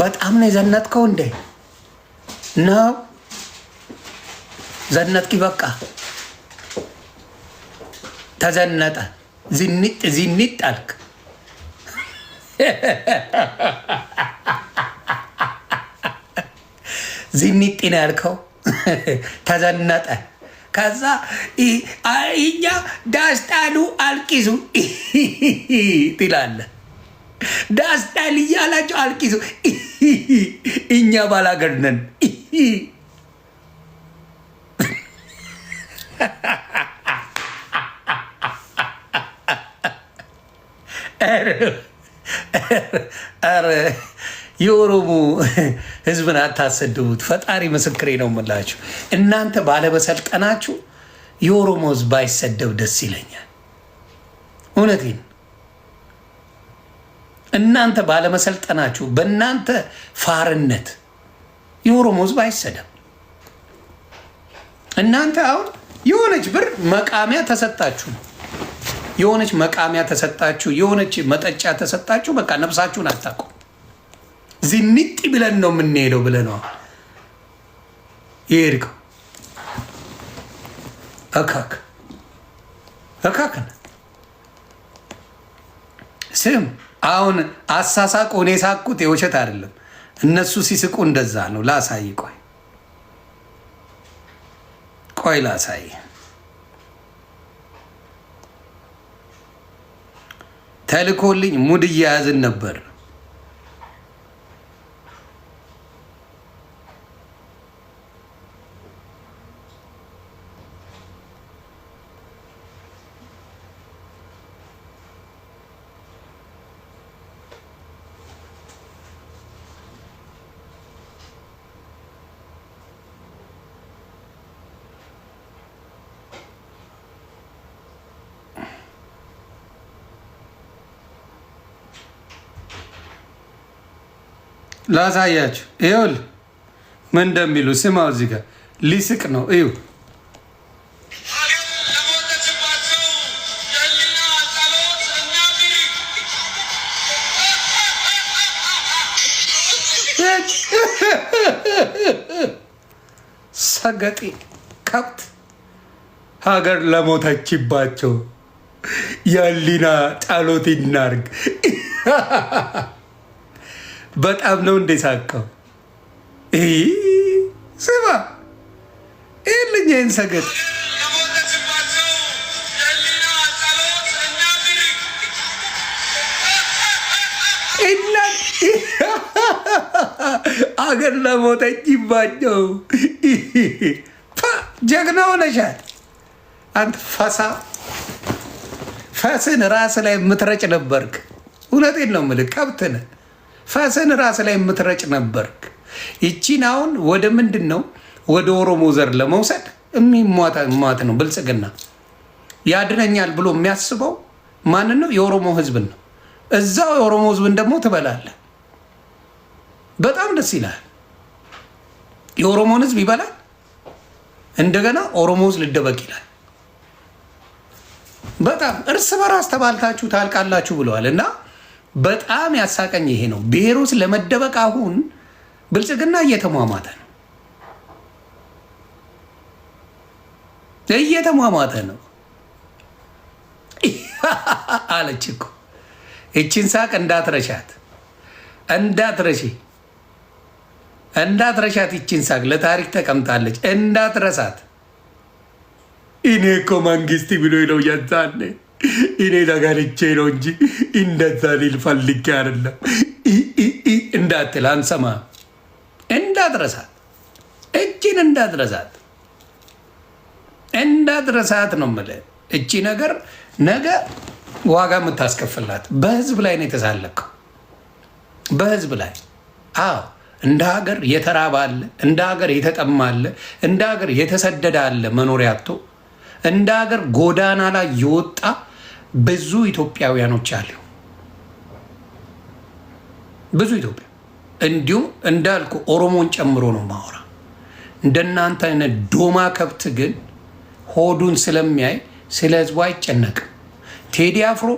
በጣም ነው የዘነጥከው እንደ ነው ዘነጥኪ። በቃ ተዘነጠ። ዝንጥ አልክ። ዝንጥ ነው ያልከው። ተዘነጠ። ከዛ እኛ ዳስጣሉ አልቂሱ ትላለህ። ዳስጣል እያላቸው አልቂሱ። እኛ ባላገር ነን። ኧረ የኦሮሞ ህዝብን አታሰድቡት። ፈጣሪ ምስክሬ ነው የምላችሁ። እናንተ ባለመሰልጠናችሁ የኦሮሞ ህዝብ ባይሰደብ ደስ ይለኛል። እውነቴን። እናንተ ባለመሰልጠናችሁ፣ በእናንተ ፋርነት የኦሮሞ ህዝብ አይሰደብ። እናንተ አሁን የሆነች ብር መቃሚያ ተሰጣችሁ ነው፣ የሆነች መቃሚያ ተሰጣችሁ፣ የሆነች መጠጫ ተሰጣችሁ። በቃ ነፍሳችሁን አታውቁም። ዝንጥ ብለን ነው የምንሄደው ብለን ነው የሄድከው። እካክን ስም አሁን አሳሳቁ። እኔ ሳቁት የውሸት አይደለም። እነሱ ሲስቁ እንደዛ ነው። ላሳይ፣ ቆይ ላሳይ። ተልኮልኝ ሙድ እየያዝን ነበር። ላሳያችሁ። ይኸውልህ ምን እንደሚሉ ስማው። እዚህ ጋር ሊስቅ ነው። እዩ ሰገጤ ከብት ሀገር ለሞተችባቸው የህሊና ጸሎት እናርግ። በጣም ነው እንደ ሳቀው። ስማ ይልኝ ይህን ሰገጥ አገር ለሞተችባቸው ጀግና ሆነሻል አንተ ፈሳ። ፈስን ራስ ላይ የምትረጭ ነበርክ። እውነቴን ነው የምልህ ከብትን ፈስን ራስ ላይ የምትረጭ ነበርክ። ይቺን አሁን ወደ ምንድን ነው ወደ ኦሮሞ ዘር ለመውሰድ የሚሟት ነው ብልጽግና። ያድነኛል ብሎ የሚያስበው ማንን ነው? የኦሮሞ ህዝብን ነው። እዛው የኦሮሞ ህዝብን ደግሞ ትበላለህ። በጣም ደስ ይላል። የኦሮሞን ህዝብ ይበላል። እንደገና ኦሮሞ ህዝብ ልደበቅ ይላል። በጣም እርስ በራስ ተባልታችሁ ታልቃላችሁ ብለዋል። እና በጣም ያሳቀኝ ይሄ ነው። ብሔሩ ለመደበቅ አሁን ብልጽግና እየተሟሟተ ነው ነው አለች እኮ። እቺን ሳቅ እንዳትረሻት ይቺን ሳቅ ለታሪክ ተቀምጣለች። እንዳትረሳት። እኔ እኮ መንግስት ብሎ ነው የዛኔ እኔ ተጋልቼ ነው እንጂ እንደዛ ሊል ፈልጌ አይደለም እንዳትል አንሰማ። እንዳትረሳት፣ እቺን እንዳትረሳት ነው የምልህ። እቺ ነገር ነገ ዋጋ የምታስከፍላት በህዝብ ላይ ነው የተሳለቀው። በህዝብ ላይ አዎ። እንደ ሀገር የተራበ አለ፣ እንደ ሀገር የተጠማ አለ፣ እንደ ሀገር የተሰደደ አለ መኖሪያ አጥቶ። እንደ ሀገር ጎዳና ላይ የወጣ ብዙ ኢትዮጵያውያኖች አሉ። ብዙ ኢትዮጵያ እንዲሁም እንዳልኩ ኦሮሞን ጨምሮ ነው ማወራ። እንደናንተ አይነት ዶማ ከብት ግን ሆዱን ስለሚያይ ስለ ህዝቡ አይጨነቅም። ቴዲ አፍሮ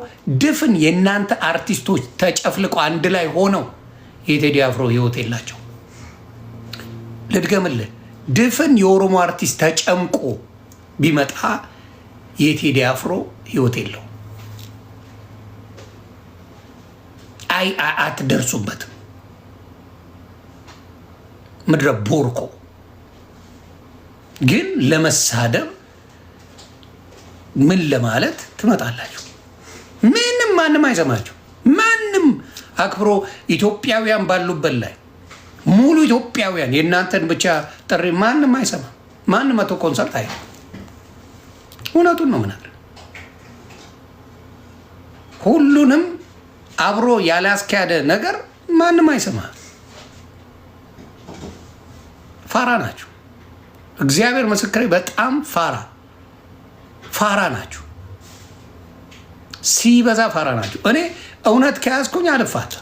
ድፍን የእናንተ አርቲስቶች ተጨፍልቀው አንድ ላይ ሆነው የቴዲ አፍሮ ህይወት የላቸው። ልድገምልህ፣ ድፍን የኦሮሞ አርቲስት ተጨምቆ ቢመጣ የቴዲ አፍሮ ህይወት የለው። አትደርሱበትም። ምድረ ቦርኮ ግን ለመሳደብ ምን ለማለት ትመጣላችሁ? ምንም ማንም አይሰማችሁ። ማንም አክብሮ ኢትዮጵያውያን ባሉበት ላይ ሙሉ ኢትዮጵያውያን የእናንተን ብቻ ጥሪ ማንም አይሰማ። ማንም መቶ ኮንሰርት አይ እውነቱን ነው ምናል ሁሉንም አብሮ ያላስካደ ነገር ማንም አይሰማ። ፋራ ናችሁ። እግዚአብሔር ምስክሬ፣ በጣም ፋራ ናችሁ። ሲበዛ ፋራ ናችሁ። እኔ እውነት ከያዝኩኝ አልፋታ።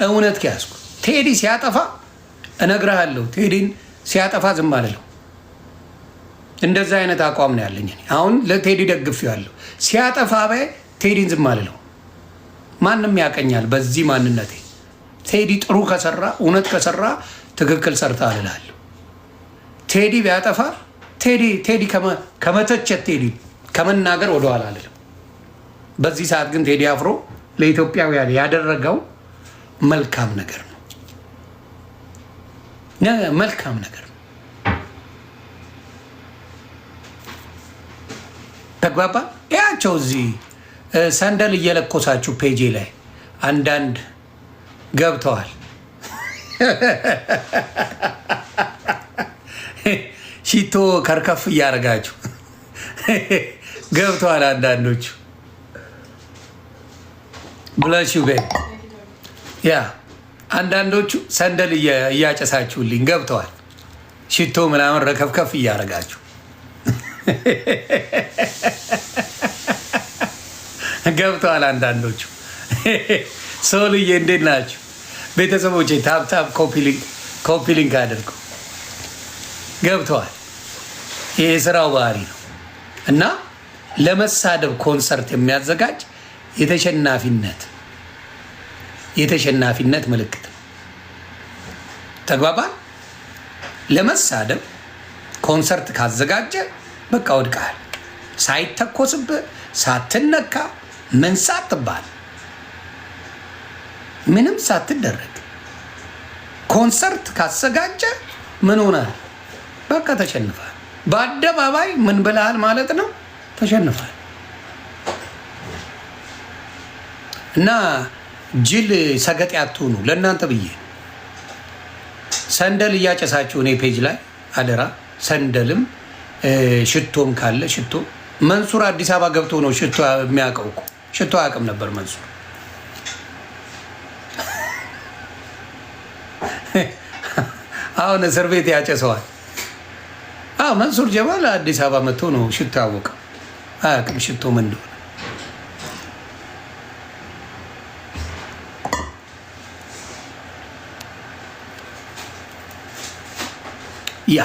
እውነት ከያዝኩ ቴዲ ሲያጠፋ እነግርሃለሁ። ቴዲን ሲያጠፋ ዝም አልለው። እንደዛ አይነት አቋም ነው ያለኝ። አሁን ለቴዲ ደግፌዋለሁ። ሲያጠፋ ባይ ቴዲን ዝም አልለው። ማንም ያቀኛል በዚህ ማንነቴ። ቴዲ ጥሩ ከሰራ እውነት ከሰራ ትክክል ሰርታ አልላለሁ። ቴዲ ቢያጠፋ ቴዲ ከመተቸት ቴዲ ከመናገር ወደኋላ አልልም። በዚህ ሰዓት ግን ቴዲ አፍሮ ለኢትዮጵያውያን ያደረገው መልካም ነገር ነው። መልካም ነገር ነው። ተግባባ። ያቸው እዚህ ሰንደል እየለኮሳችሁ ፔጄ ላይ አንዳንድ ገብተዋል። ሺቶ ከርከፍ እያደረጋችሁ ገብተዋል። አንዳንዶቹ ብላችሁ ያ አንዳንዶቹ ሰንደል እያጨሳችሁልኝ ገብተዋል። ሽቶ ምናምን ረከፍከፍ እያደረጋችሁ ገብተዋል። አንዳንዶቹ ሶልዬ እንዴት ናችሁ ቤተሰቦቼ? ታፕታፕ ኮፒ ሊንክ አድርጉ። ገብተዋል። ይህ የስራው ባህሪ ነው እና ለመሳደብ ኮንሰርት የሚያዘጋጅ የተሸናፊነት ምልክት ነው። ተግባባን። ለመሳደብ ኮንሰርት ካዘጋጀ በቃ ወድቀሃል። ሳይተኮስብህ ሳትነካ ምን ሳትባል ምንም ሳትደረግ ኮንሰርት ካዘጋጀ ምን ሆናል? በቃ ተሸንፋል። በአደባባይ ምን ብለሃል ማለት ነው? ተሸንፋል። እና ጅል ሰገጤ አትሁኑ። ለእናንተ ብዬ ሰንደል እያጨሳችሁ እኔ ፔጅ ላይ አደራ። ሰንደልም ሽቶም ካለ ሽቶ መንሱር አዲስ አበባ ገብቶ ነው ሽቶ የሚያውቀው እኮ። ሽቶ አያውቅም ነበር መንሱር። አሁን እስር ቤት ያጨሰዋል። መንሱር ጀማል አዲስ አበባ መጥቶ ነው ሽቶ ያወቀው። አያውቅም ሽቶ ምን እንደሆነ። ያ